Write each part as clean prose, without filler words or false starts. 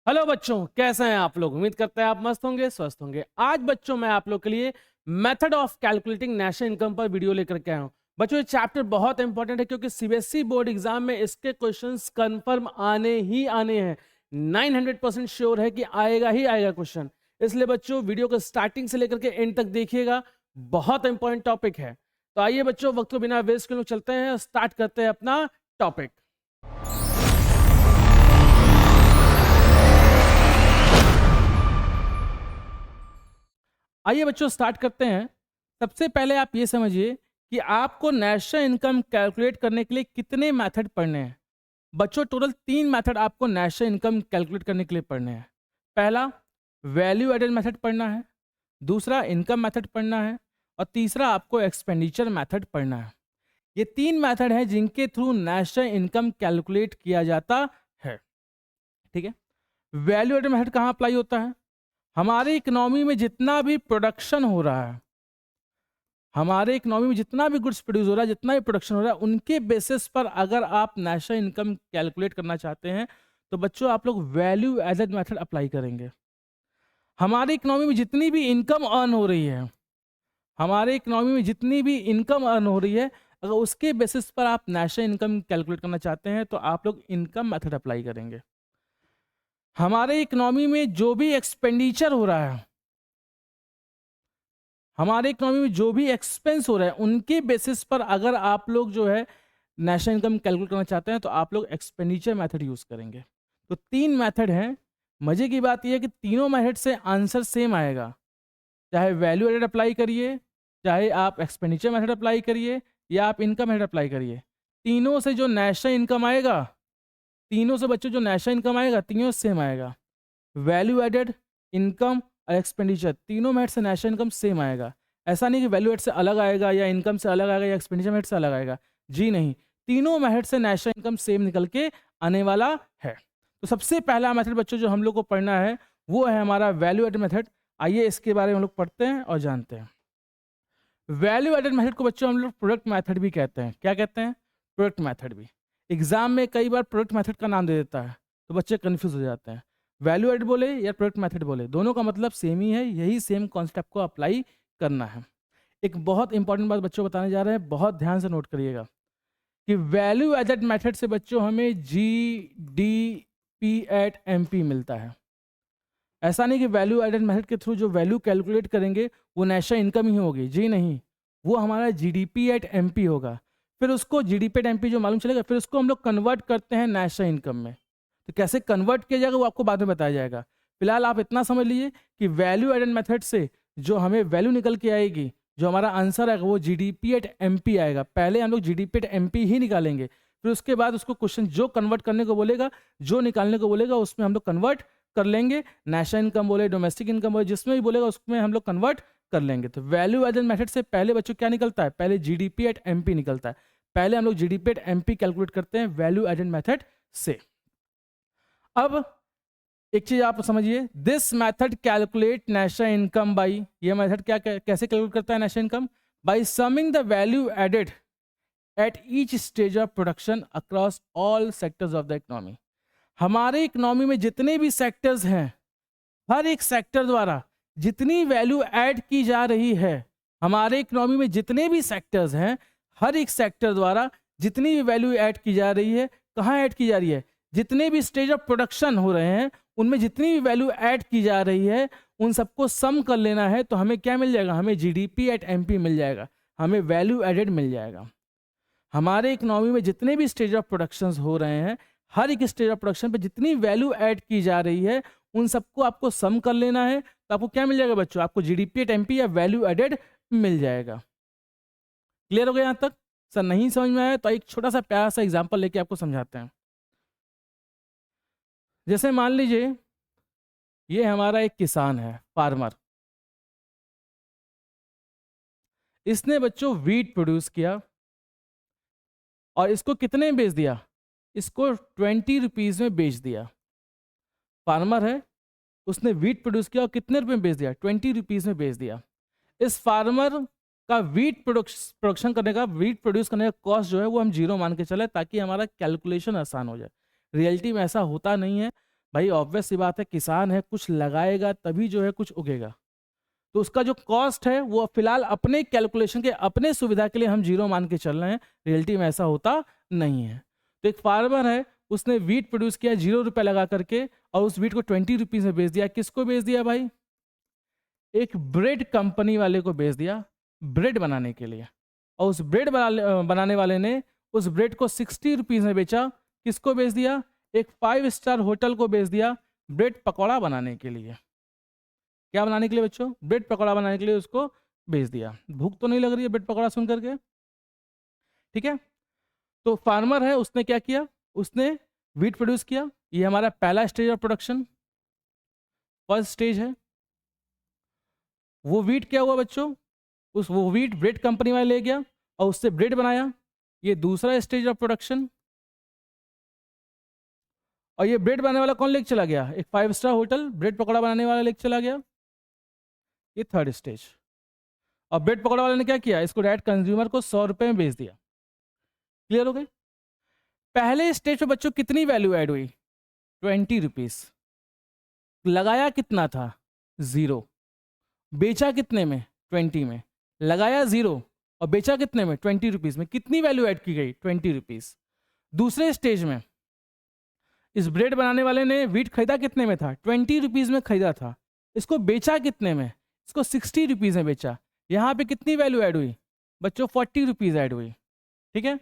Hello बच्चों, कैसे हैं आप लोग। उम्मीद करते हैं आप मस्त होंगे, स्वस्थ होंगे। आज बच्चों मैं आप लोग के लिए method of calculating national income पर वीडियो लेकर के आया हूं। बच्चों ये चैप्टर बहुत इंपॉर्टेंट है क्योंकि सीबीएसई बोर्ड एग्जाम में इसके क्वेश्चंस कंफर्म आने ही आने हैं। 900% श्योर है कि आएगा ही आएगा क्वेश्चन। इसलिए बच्चों वीडियो को स्टार्टिंग से लेकर के एंड तक देखिएगा, बहुत इंपॉर्टेंट टॉपिक है। तो आइए बच्चों, वक्त को बिना वेस्ट के लोग चलते हैं और स्टार्ट करते हैं अपना टॉपिक। आइए बच्चों स्टार्ट करते हैं। सबसे पहले आप ये समझिए कि आपको नेशनल इनकम कैलकुलेट करने के लिए कितने मेथड पढ़ने हैं। बच्चों टोटल 3 मेथड आपको नेशनल इनकम कैलकुलेट करने के लिए पढ़ने हैं। पहला वैल्यू एडेड मेथड पढ़ना है, दूसरा इनकम मेथड पढ़ना है और तीसरा आपको एक्सपेंडिचर मेथड पढ़ना है। ये 3 मेथड हैं जिनके थ्रू नेशनल इनकम कैलकुलेट किया जाता है। ठीक है। वैल्यू एडेड मेथड कहाँ अप्लाई होता है? हमारे इकोनॉमी में जितना भी प्रोडक्शन हो रहा है, हमारे इकोनॉमी में जितना भी गुड्स प्रोड्यूस हो रहा है, जितना भी प्रोडक्शन हो रहा है, उनके बेसिस पर अगर आप नेशनल इनकम कैलकुलेट करना चाहते हैं तो बच्चों आप लोग वैल्यू एडेड मेथड अप्लाई करेंगे। हमारे इकोनॉमी में जितनी भी इनकम अर्न हो रही है, हमारे इकोनॉमी में जितनी भी इनकम अर्न हो रही है, अगर उसके बेसिस पर आप नेशनल इनकम कैलकुलेट करना चाहते हैं तो आप लोग इनकम मेथड अप्लाई करेंगे। हमारे इकोनॉमी में जो भी एक्सपेंडिचर हो रहा है, हमारे इकोनॉमी में जो भी एक्सपेंस हो रहा है, उनके बेसिस पर अगर आप लोग जो है नेशनल इनकम कैलकुलेट करना चाहते हैं तो आप लोग एक्सपेंडिचर मेथड यूज करेंगे। तो 3 मेथड हैं। मजे की बात यह है कि तीनों मेथड से आंसर सेम आएगा। चाहे वैल्यू एडेड अप्लाई करिए, चाहे आप एक्सपेंडिचर मेथड अप्लाई करिए या आप इनकम मेथड अप्लाई करिए, तीनों से जो नेशनल इनकम आएगा, तीनों से बच्चों जो नेशनल इनकम आएगा, तीनों सेम आएगा। वैल्यू एडेड, इनकम और एक्सपेंडिचर, तीनों मेथड से नेशनल इनकम सेम आएगा। ऐसा नहीं कि वैल्यू एड से अलग आएगा या इनकम से अलग आएगा या एक्सपेंडिचर मेथड से अलग आएगा। जी नहीं, तीनों मेथड से नेशनल इनकम सेम निकल के आने वाला है। तो सबसे पहला मेथड बच्चों जो हम लोग को पढ़ना है वो है हमारा वैल्यू एडेड मेथड। आइए इसके बारे में हम लोग पढ़ते हैं और जानते हैं। वैल्यू एडेड मेथड को बच्चों हम लोग प्रोडक्ट मेथड भी कहते हैं। क्या कहते हैं? प्रोडक्ट मेथड भी। एग्जाम में कई बार प्रोडक्ट मेथड का नाम दे देता है तो बच्चे कंफ्यूज हो जाते हैं। वैल्यू एड बोले या प्रोडक्ट मेथड बोले, दोनों का मतलब सेम ही है। यही सेम कॉन्सेप्ट को अप्लाई करना है। एक बहुत इंपॉर्टेंट बात बच्चों बताने जा रहे हैं, बहुत ध्यान से नोट करिएगा कि वैल्यू एडेड मेथड से बच्चों हमें GDP@MP मिलता है। ऐसा नहीं कि वैल्यू एडेड मेथड के थ्रू जो वैल्यू कैलकुलेट करेंगे वो नेशनल इनकम ही होगी। जी नहीं, वो हमारा GDP@MP होगा। फिर उसको GDP@MP जो मालूम चलेगा, फिर उसको हम लोग कन्वर्ट करते हैं नेशनल इनकम में। तो कैसे कन्वर्ट किया जाएगा वो आपको बाद में बताया जाएगा। फिलहाल आप इतना समझ लीजिए कि वैल्यू एडेड मेथड से जो हमें वैल्यू निकल के आएगी, जो हमारा आंसर आएगा वो GDP@MP आएगा। पहले हम लोग GDP@MP ही निकालेंगे, फिर उसके बाद उसको क्वेश्चन जो कन्वर्ट करने को बोलेगा, जो निकालने को बोलेगा, उसमें हम लोग कन्वर्ट कर लेंगे। नेशनल इनकम बोले, डोमेस्टिक इनकम बोले, जिसमें भी बोलेगा उसमें हम लोग कन्वर्ट कर लेंगे। तो वैल्यू एडेड मेथड से पहले बच्चों क्या निकलता है? पहले GDP@MP निकलता है। पहले हम लोग GDP@MP कैलकुलेट करते हैं वैल्यू एडेड मेथड से। अब एक चीज आप समझिए, this method calculate national income by, ये मेथड कैसे कैलकुलेट करता है national income? By summing the value added at each stage of production across all sectors of the economy. हमारे इकोनॉमी में जितने भी सेक्टर्स हैं, हर एक सेक्टर द्वारा जितनी वैल्यू ऐड की जा रही है, हमारे इकोनॉमी में जितने भी सेक्टर्स हैं, हर एक सेक्टर द्वारा जितनी भी वैल्यू ऐड की जा रही है, कहाँ ऐड की जा रही है? जितने भी स्टेज ऑफ प्रोडक्शन हो रहे हैं उनमें जितनी भी वैल्यू ऐड की जा रही है, उन सबको सम कर लेना है। तो हमें क्या मिल जाएगा? हमें GDP@MP मिल जाएगा, हमें वैल्यू एडेड मिल जाएगा। हमारे इकोनॉमी में जितने भी स्टेज ऑफ प्रोडक्शन हो रहे हैं, हर एक स्टेज ऑफ प्रोडक्शन पे जितनी वैल्यू ऐड की जा रही है, उन सबको आपको सम कर लेना है। तो आपको क्या मिल जाएगा बच्चों? आपको GDP@MP या वैल्यू एडेड मिल जाएगा। क्लियर हो गया यहाँ तक? सर नहीं समझ में आया तो एक छोटा सा प्यारा सा एग्जांपल लेके आपको समझाते हैं। जैसे मान लीजिए ये हमारा एक किसान है, फार्मर। इसने बच्चों वीट प्रोड्यूस किया और इसको कितने में बेच दिया? इसको 20 रुपीज़ में बेच दिया। फार्मर है, उसने वीट प्रोड्यूस किया और कितने रुपए में बेच दिया? 20 रुपीज़ में बेच दिया। इस फार्मर का वीट प्रोडक्शन करने का, वीट प्रोड्यूस करने का कॉस्ट जो है वो हम जीरो मान के चले ताकि हमारा कैलकुलेशन आसान हो जाए। रियलिटी में ऐसा होता नहीं है। भाई ऑब्वियस सी बात है, किसान है, कुछ लगाएगा तभी जो है कुछ उगेगा। तो उसका जो कॉस्ट है वो फिलहाल अपने कैलकुलेशन के, अपने सुविधा के लिए हम जीरो मान के चल रहे हैं, रियलिटी में ऐसा होता नहीं है। तो एक फार्मर है, उसने वीट प्रोड्यूस किया 0 रुपये लगा करके, और उस वीट को 20 रुपीज़ में बेच दिया। किसको बेच दिया भाई? एक ब्रेड कंपनी वाले को बेच दिया, ब्रेड बनाने के लिए। और उस ब्रेड बनाने वाले ने उस ब्रेड को 60 रुपीज़ में बेचा। किसको बेच दिया? एक 5 स्टार होटल को बेच दिया, ब्रेड पकौड़ा बनाने के लिए। क्या बनाने के लिए बच्चों? ब्रेड पकौड़ा बनाने के लिए उसको बेच दिया। भूख तो नहीं लग रही है ब्रेड पकौड़ा सुन करके? ठीक है। तो फार्मर है, उसने क्या किया? उसने वीट प्रोड्यूस किया। ये हमारा पहला stage of production, first stage है। वो वीट क्या हुआ बच्चों? वो वीट ब्रेड कंपनी वाले ले गया और उससे ब्रेड बनाया। ये दूसरा स्टेज ऑफ प्रोडक्शन। और ये ब्रेड बनाने वाला कौन लेके चला गया? एक 5 स्टार होटल ब्रेड पकौड़ा बनाने वाला लेके चला गया। ये थर्ड स्टेज। और ब्रेड पकौड़ा वाले ने क्या किया? इसको डायरेक्ट कंज्यूमर को 100 रुपये में बेच दिया। क्लियर हो गई? पहले स्टेज पे बच्चों कितनी वैल्यू ऐड हुई? 20 रुपीज़। लगाया कितना था? 0। बेचा कितने में? 20 में। लगाया 0 और बेचा कितने में? 20 रुपीज़ में। कितनी वैल्यू ऐड की गई? 20 रुपीज़। दूसरे स्टेज में इस ब्रेड बनाने वाले ने वीट खरीदा कितने में था? 20 रुपीज़ में खरीदा था। इसको बेचा कितने में? इसको 60 रुपीज़ में बेचा। यहाँ पे कितनी वैल्यू ऐड हुई बच्चों? 40 रुपीज़ ऐड हुई। ठीक है।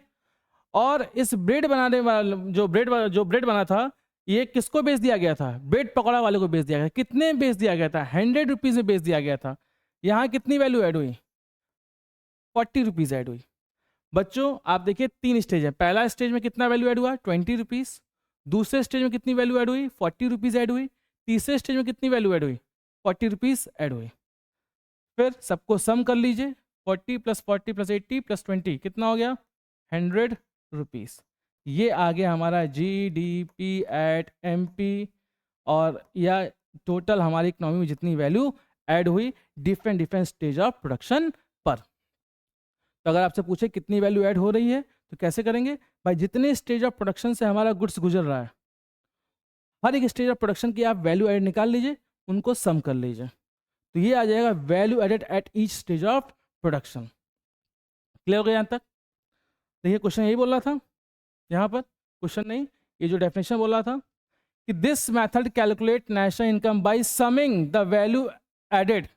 और इस ब्रेड बनाने वाला जो ब्रेड बना था, ये किसको बेच दिया गया था? ब्रेड पकौड़ा वाले को बेच दिया गया। कितने में बेच दिया गया था? 100 रुपीज़ में बेच दिया गया था। यहाँ कितनी वैल्यू ऐड हुई? 40 रुपीज़ ऐड हुई। बच्चों आप देखिए 3 स्टेज है। पहला स्टेज में कितना वैल्यू ऐड हुआ? 20 रुपीज़। दूसरे स्टेज में कितनी वैल्यू ऐड हुई? 40 रुपीज़ ऐड हुई। तीसरे स्टेज में कितनी वैल्यू ऐड हुई? 40 रुपीज़ ऐड हुई। फिर सबको सम कर लीजिए। 40 + 40 + 80 + 20 कितना हो गया? 100 रुपीज़। ये आ गया हमारा GDP एट MP। और या टोटल हमारी इकोनॉमी में जितनी वैल्यू ऐड हुई different different stage of production पर। तो अगर आपसे पूछे कितनी वैल्यू ऐड हो रही है तो कैसे करेंगे भाई? जितने स्टेज ऑफ प्रोडक्शन से हमारा गुड्स गुजर रहा है, हर एक स्टेज ऑफ प्रोडक्शन की आप वैल्यू एड निकाल लीजिए, उनको सम कर लीजिए, तो ये आ जाएगा value added at each stage of production. Clear हो गया यहाँ तक? देखिए क्वेश्चन यही बोल रहा था, यहाँ पर क्वेश्चन नहीं, ये जो डेफिनेशन बोल रहा था कि this method calculate national income by summing the value added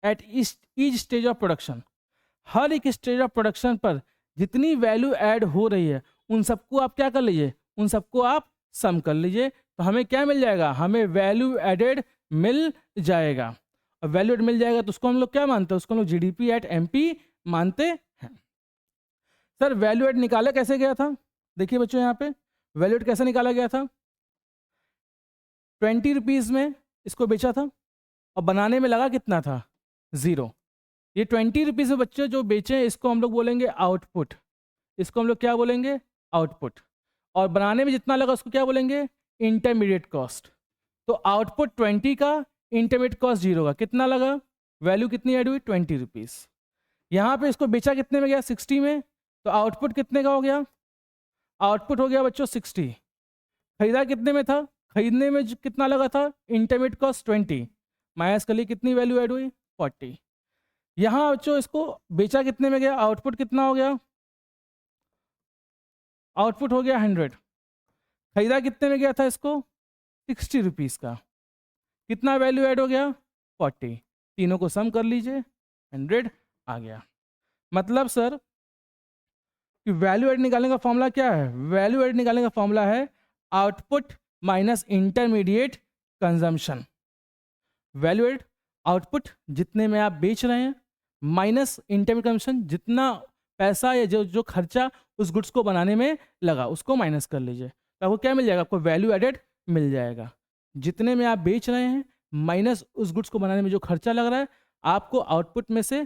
at each stage of production. हर एक स्टेज ऑफ प्रोडक्शन पर जितनी वैल्यू ऐड हो रही है उन सबको आप क्या कर लीजिए? उन सबको आप सम कर लीजिए, तो हमें क्या मिल जाएगा? हमें वैल्यू एडेड मिल जाएगा। और वैल्यू एड मिल जाएगा तो उसको हम लोग क्या मानते हैं? उसको हम लोग GDP एट MP मानते हैं। सर वैल्यू एड निकाला कैसे गया था? देखिए बच्चों यहाँ पे वैल्यू एड कैसे निकाला गया था? 20 रुपीज़ में इसको बेचा था और बनाने में लगा कितना था? 0। ये 20 रुपीज़ में बच्चे जो बेचे इसको हम लोग बोलेंगे आउटपुट। इसको हम लोग क्या बोलेंगे? आउटपुट। और बनाने में जितना लगा उसको क्या बोलेंगे? Intermediate cost. तो आउटपुट 20 का, इंटरमीडिएट कॉस्ट 0 का। कितना लगा? वैल्यू कितनी ऐड हुई? 20 रुपीज़। यहाँ पे इसको बेचा कितने में गया? 60 में। तो आउटपुट कितने का हो गया? आउटपुट हो गया बच्चों 60। खरीदा कितने में था? खरीदने में कितना लगा था? इंटरमीडिएट कॉस्ट 20 माइनस कर ली, कितनी वैल्यू ऐड हुई? 40। यहाँ बच्चों इसको बेचा कितने में गया? आउटपुट कितना हो गया? आउटपुट हो गया 100। खरीदा कितने में गया था इसको? 60 रुपीज़ का। कितना वैल्यू ऐड हो गया? 40। तीनों को सम कर लीजिए, 100 आ गया। मतलब सर कि वैल्यू एड निकालने का फॉर्मूला क्या है? वैल्यू एड निकालने का फॉर्मूला है output minus intermediate consumption. Value add output जितने में आप बेच रहे हैं माइनस इंटरमीडिएट कंजम्पशन, जितना पैसा या जो खर्चा उस गुड्स को बनाने में लगा उसको माइनस कर लीजिए, तो आपको क्या मिल जाएगा? आपको वैल्यू एडेड मिल जाएगा। जितने में आप बेच रहे हैं माइनस उस गुड्स को बनाने में जो खर्चा लग रहा है, आपको आउटपुट में से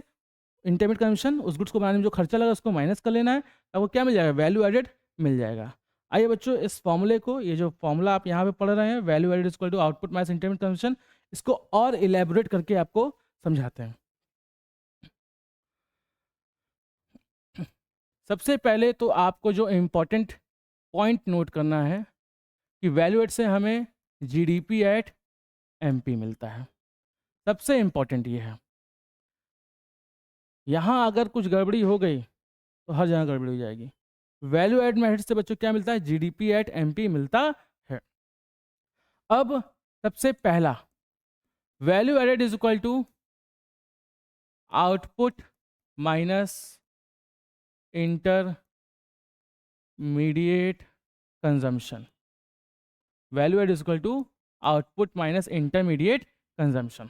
इंटरमीडिएट कंजम्पशन उस गुड्स को बनाने में जो खर्चा लगा उसको माइनस कर लेना है, आपको क्या मिल जाएगा? वैल्यू एडेड मिल जाएगा। आइए बच्चों इस फॉर्मूले को, ये जो फॉर्मूला आप यहाँ पे पढ़ रहे हैं value added equal to output minus intermediate consumption, इसको और इलेबोरेट करके आपको समझाते हैं। सबसे पहले तो आपको जो इम्पोर्टेंट पॉइंट नोट करना है कि वैल्यू एड से हमें जीडीपी एट एमपी मिलता है। सबसे इंपॉर्टेंट ये है, यहाँ अगर कुछ गड़बड़ी हो गई तो हर जगह गड़बड़ी हो जाएगी। वैल्यू एड मेथड से बच्चों क्या मिलता है? जीडीपी एट एमपी मिलता है। अब सबसे पहला, value added is equal to output minus intermediate consumption. Value add is equal to output minus intermediate consumption.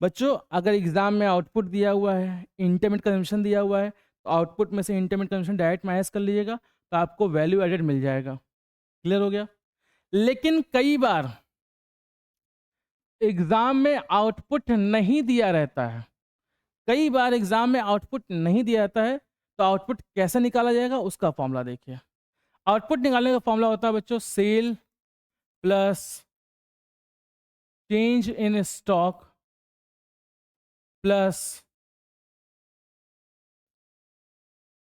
बच्चों अगर एग्जाम में आउटपुट दिया हुआ है, इंटरमीडिएट कंजम्पशन दिया हुआ है, तो आउटपुट में से इंटरमीडिएट कंजम्पशन डायरेक्ट माइनस कर लीजिएगा, तो आपको वैल्यू एडेड मिल जाएगा। क्लियर हो गया? लेकिन कई बार एग्जाम में आउटपुट नहीं दिया रहता है, कई बार एग्जाम में आउटपुट नहीं दिया जाता है, तो आउटपुट कैसे निकाला जाएगा उसका फॉर्मूला देखिए। आउटपुट निकालने का फॉर्मूला होता है बच्चों sale plus change in stock plus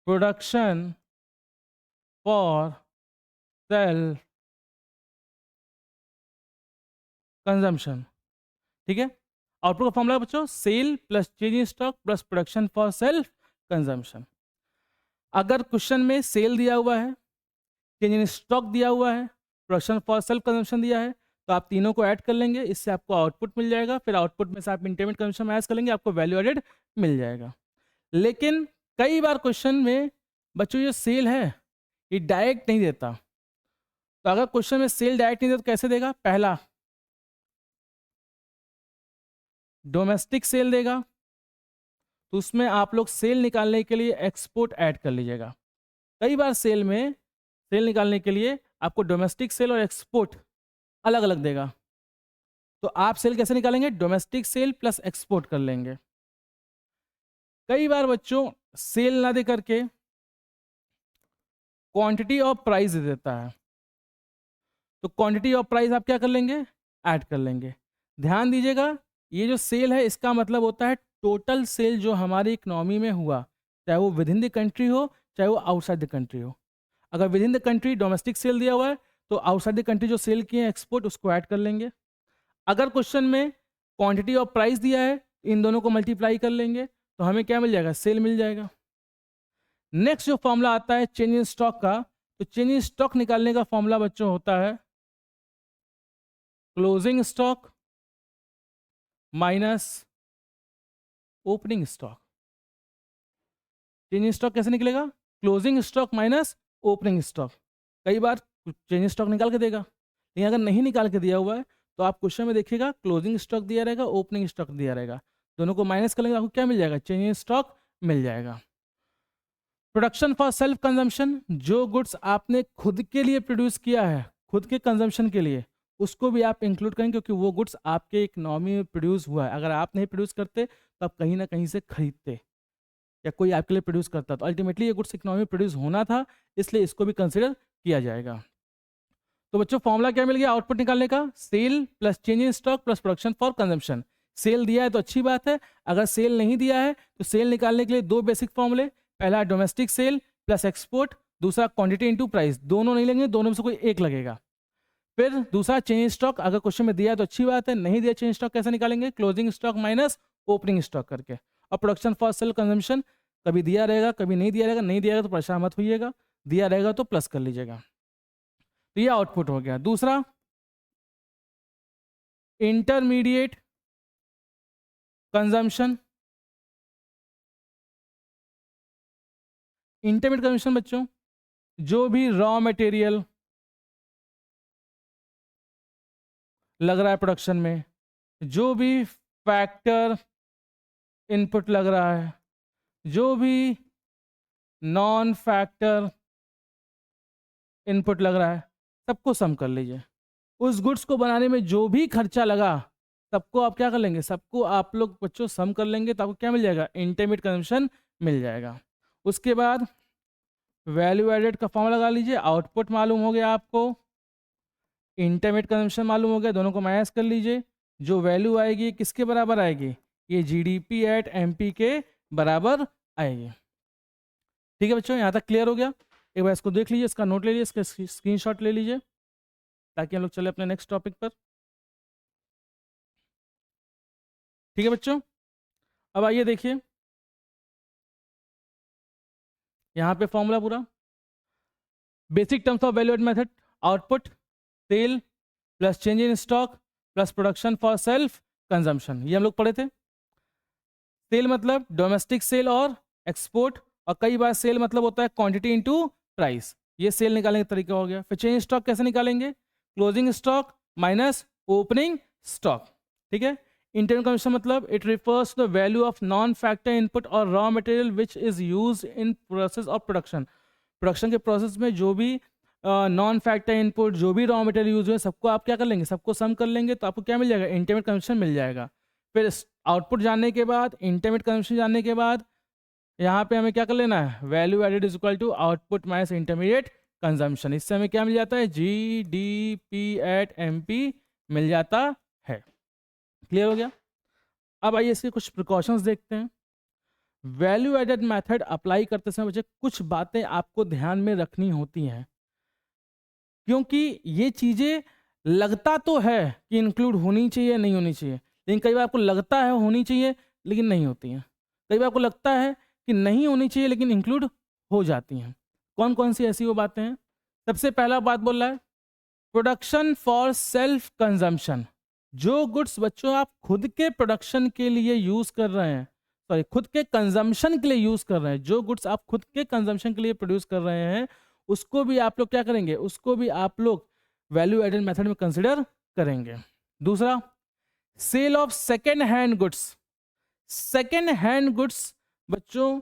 production for self consumption. ठीक है, आउटपुट का फॉर्मूला बच्चों sale plus change in stock plus production for self consumption. अगर क्वेश्चन में सेल दिया हुआ है, चेंज इन स्टॉक दिया हुआ है, प्रोडक्शन फॉर सेल्फ कंजम्पशन दिया है, तो आप तीनों को ऐड कर लेंगे, इससे आपको आउटपुट मिल जाएगा। फिर आउटपुट में से आप इंटरमीडिएट कंजम्पशन में ऐड कर लेंगे, आपको वैल्यू एडेड मिल जाएगा। लेकिन कई बार क्वेश्चन में बच्चों ये सेल है ये डायरेक्ट नहीं देता, तो अगर क्वेश्चन में सेल डायरेक्ट नहीं देता तो कैसे देगा? पहला डोमेस्टिक सेल देगा, तो उसमें आप लोग सेल निकालने के लिए एक्सपोर्ट ऐड कर लीजिएगा। कई बार सेल में सेल निकालने के लिए आपको डोमेस्टिक सेल और एक्सपोर्ट अलग अलग देगा, तो आप सेल कैसे निकालेंगे? डोमेस्टिक सेल प्लस एक्सपोर्ट कर लेंगे। कई बार बच्चों सेल ना दे करके क्वांटिटी ऑफ प्राइस दे देता है, तो क्वांटिटी ऑफ प्राइस आप क्या कर लेंगे? ऐड कर लेंगे। ध्यान दीजिएगा, ये जो सेल है इसका मतलब होता है टोटल सेल जो हमारी इकोनॉमी में हुआ, चाहे वो विद इन द कंट्री हो चाहे वो आउटसाइड द कंट्री हो। अगर within the country domestic sale दिया हुआ है, तो आउटसाइड द कंट्री जो सेल किए हैं एक्सपोर्ट, उसको ऐड कर लेंगे। अगर क्वेश्चन में क्वांटिटी ऑफ प्राइस दिया है, इन दोनों को मल्टीप्लाई कर लेंगे, तो हमें क्या मिल जाएगा? सेल मिल जाएगा। नेक्स्ट जो फॉर्मूला आता है चेंज इन स्टॉक का, तो चेंज इन स्टॉक निकालने का फॉर्मूला बच्चों होता है closing stock minus opening stock. Change in stock कैसे निकलेगा? Closing stock minus opening stock. कई बार चेंज इन स्टॉक निकाल के देगा, लेकिन अगर नहीं निकाल के दिया हुआ है तो आप क्वेश्चन में देखिएगा क्लोजिंग स्टॉक दिया रहेगा, ओपनिंग स्टॉक दिया रहेगा, दोनों को माइनस कर लेंगे, आपको क्या मिल जाएगा? चेंज इन स्टॉक मिल जाएगा। प्रोडक्शन फॉर सेल्फ कंजम्पशन, जो गुड्स आपने खुद के लिए प्रोड्यूस किया है, खुद के कंजम्पशन के लिए, उसको भी आप इंक्लूड करेंगे, क्योंकि वो गुड्स आपके इकोनॉमी में प्रोड्यूस हुआ है। अगर आप नहीं प्रोड्यूस करते तो आप कहीं ना कहीं से खरीदते या कोई आपके लिए प्रोड्यूस करता, तो अल्टीमेटली ये गुड्स इकोनॉमी में प्रोड्यूस होना था, इसलिए इसको भी कंसिडर किया जाएगा। तो बच्चों फॉर्मूला क्या मिल गया आउटपुट निकालने का? Sale plus change in stock plus production for consumption. Sale दिया है तो अच्छी बात है, अगर सेल नहीं दिया है तो सेल निकालने के लिए दो बेसिक फॉर्मूले, पहला डोमेस्टिक सेल प्लस एक्सपोर्ट, दूसरा क्वांटिटी इनटू प्राइस। दोनों नहीं लगेंगे, दोनों में से कोई एक लगेगा। फिर दूसरा चेंज इन स्टॉक, अगर क्वेश्चन में दिया है तो अच्छी बात है, नहीं दिया चेंज स्टॉक कैसे निकालेंगे? Closing stock minus opening stock करके। और प्रोडक्शन फॉर सेल्फ कंजम्पशन, कभी दिया रहेगा कभी नहीं दिया रहेगा, नहीं दिया रहेगा तो परेशान मत होइएगा, दिया रहेगा तो प्लस कर लीजिएगा। तो ये आउटपुट हो गया। दूसरा इंटरमीडिएट कंजम्पशन। इंटरमीडिएट कंजम्पशन बच्चों, जो भी रॉ मटेरियल लग रहा है प्रोडक्शन में, जो भी फैक्टर इनपुट लग रहा है, जो भी नॉन फैक्टर इनपुट लग रहा है, सबको सम कर लीजिए। उस गुड्स को बनाने में जो भी खर्चा लगा, सबको आप क्या कर लेंगे? सबको आप लोग बच्चों सम कर लेंगे, तो आपको क्या मिल जाएगा? इंटरमीडिएट कंजम्पशन मिल जाएगा। उसके बाद वैल्यू एडेड का फॉर्मूला लगा लीजिए, आउटपुट मालूम हो गया आपको, इंटरमीडिएट कंजम्पशन मालूम हो गया, दोनों को माइनस कर लीजिए। जो वैल्यू आएगी किसके बराबर आएगी? ये जीडीपी एट एमपी के बराबर आएगी। ठीक है बच्चों, यहाँ तक क्लियर हो गया? एक बार इसको देख लीजिए, इसका नोट ले लीजिए, इसका स्क्रीनशॉट ले लीजिए। ताकि हम लोग चले अपने नेक्स्ट टॉपिक पर। ठीक है बच्चों, अब आइए देखिए यहाँ पे फॉर्मूला पूरा। Basic terms of value add method, output sale plus change in stock plus production for self consumption, ये हम लोग पढ़े थे। सेल मतलब डोमेस्टिक सेल और एक्सपोर्ट, और कई बार सेल मतलब होता है क्वांटिटी इनटू प्राइस, ये सेल निकालने का तरीका हो गया। फिर चेंज स्टॉक कैसे निकालेंगे, closing stock minus opening stock. ठीक है, इंटरनल कंजम्पशन मतलब it refers to the value of non factor input और raw material which is used in process of production. Production के प्रोसेस में जो भी नॉन फैक्टर इनपुट, जो भी रॉ मटेरियल यूज हुए, सबको आप क्या कर लेंगे, सबको सम कर लेंगे, तो आपको क्या मिल जाएगा, इंटरमीडिएट कंजम्पशन मिल जाएगा। फिर आउटपुट जानने के बाद, इंटरमीडिएट कंजम्पशन जानने के बाद, यहाँ पे हमें क्या कर लेना है, value added is equal to output minus intermediate consumption. इससे हमें क्या मिल जाता है, GDP एट MP मिल जाता है। क्लियर हो गया। अब आइए इसके कुछ प्रिकॉशंस देखते हैं। वैल्यू एडेड मेथड अप्लाई करते समय बच्चे कुछ बातें आपको ध्यान में रखनी होती हैं, क्योंकि ये चीज़ें लगता तो है कि इंक्लूड होनी चाहिए, नहीं होनी चाहिए, लेकिन कई बार आपको लगता है होनी चाहिए लेकिन नहीं होती हैं। कई बार आपको लगता है कि नहीं होनी चाहिए लेकिन इंक्लूड हो जाती हैं। कौन कौन सी ऐसी वो बातें हैं। सबसे पहला बात बोल रहा है प्रोडक्शन फॉर सेल्फ कंजम्पशन। जो गुड्स बच्चों आप खुद के प्रोडक्शन के लिए यूज कर रहे हैं, सॉरी खुद के कंजम्पशन के लिए यूज कर रहे हैं, जो गुड्स आप खुद के कंजम्पशन के लिए प्रोड्यूस कर रहे हैं, उसको भी आप लोग क्या करेंगे, उसको भी आप लोग वैल्यू एडेड मेथड में कंसिडर करेंगे। दूसरा, sale of second hand goods. Second hand goods बच्चों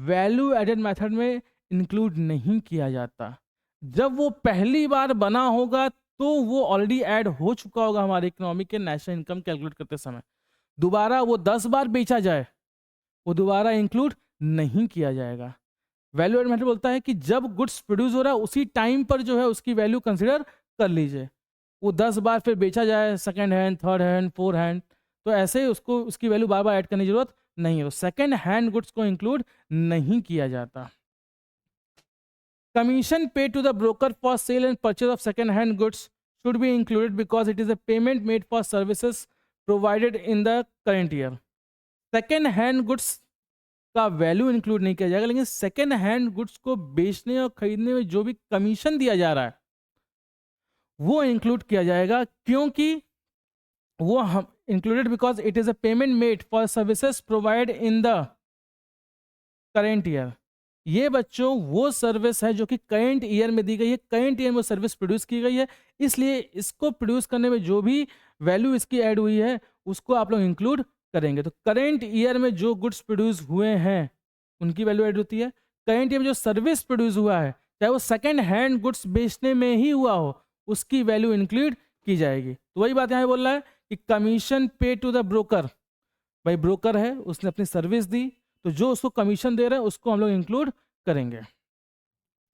वैल्यू एडेड मेथड में इंक्लूड नहीं किया जाता। जब वो पहली बार बना होगा तो वो ऑलरेडी ऐड हो चुका होगा हमारे इकोनॉमी के नेशनल इनकम कैलकुलेट करते समय। दोबारा वो 10 बार बेचा जाए, वो दोबारा इंक्लूड नहीं किया जाएगा। वैल्यू एड मेथड बोलता है कि जब गुड्स प्रोड्यूस हो रहा है उसी टाइम पर जो है उसकी वैल्यू कंसिडर कर लीजिए। वो 10 बार फिर बेचा जाए, second hand, third hand, fourth hand, तो ऐसे ही उसको उसकी वैल्यू बार बार ऐड करने की जरूरत नहीं है। तो सेकंड हैंड गुड्स को इंक्लूड नहीं किया जाता। Commission paid to the broker for sale and purchase of second hand goods should be included because it is a payment made for services provided in the current year. Second hand goods का value include नहीं किया जाएगा, लेकिन second hand goods को बेचने और खरीदने में जो भी कमीशन दिया जा रहा है वो इंक्लूड किया जाएगा, क्योंकि वो हम included because it is a payment made for services provide in the current year. ये बच्चों वो सर्विस है जो कि करेंट ईयर में दी गई है, करेंट ईयर में वो सर्विस प्रोड्यूस की गई है, इसलिए इसको प्रोड्यूस करने में जो भी वैल्यू इसकी ऐड हुई है उसको आप लोग इंक्लूड करेंगे। तो करेंट ईयर में जो गुड्स प्रोड्यूस हुए हैं उनकी वैल्यू ऐड होती है। करेंट ईयर में जो सर्विस प्रोड्यूस हुआ है, चाहे वो सेकेंड हैंड गुड्स बेचने में ही हुआ हो, उसकी वैल्यू इंक्लूड की जाएगी। तो वही बात यहाँ बोल रहा है कि कमीशन पे टू द ब्रोकर, भाई ब्रोकर है, उसने अपनी सर्विस दी, तो जो उसको कमीशन दे रहे हैं उसको हम लोग इंक्लूड करेंगे।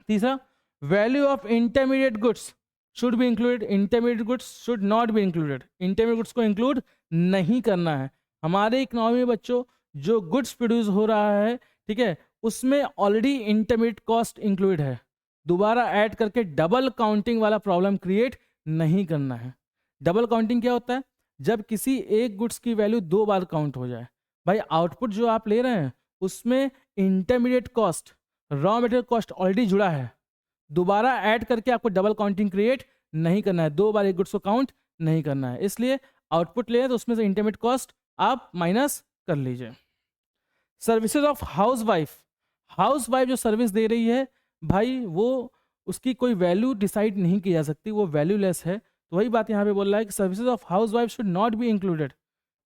तीसरा, value of intermediate goods should be included, intermediate goods should not be included. Intermediate goods को इंक्लूड नहीं करना है। हमारे इकोनॉमी में बच्चों जो गुड्स प्रोड्यूस हो रहा है, ठीक है, उसमें ऑलरेडी इंटरमीडिएट कॉस्ट इंक्लूडेड है। दोबारा ऐड करके डबल काउंटिंग वाला प्रॉब्लम क्रिएट नहीं करना है। डबल काउंटिंग क्या होता है, जब किसी एक गुड्स की वैल्यू 2 बार काउंट हो जाए। भाई आउटपुट जो आप ले रहे हैं उसमें intermediate cost, raw material cost already जुड़ा है, दोबारा ऐड करके आपको डबल काउंटिंग क्रिएट नहीं करना है, 2 बार एक गुड्स को काउंट नहीं करना है। इसलिए आउटपुट ले तो उसमें से इंटरमीडिएट कॉस्ट आप माइनस कर लीजिए। सर्विसेज ऑफ हाउस वाइफ जो सर्विस दे रही है भाई, वो उसकी कोई वैल्यू डिसाइड नहीं की जा सकती, वो वैल्यूलेस है। तो वही बात यहाँ पे बोल रहा है कि services of housewife should not be included,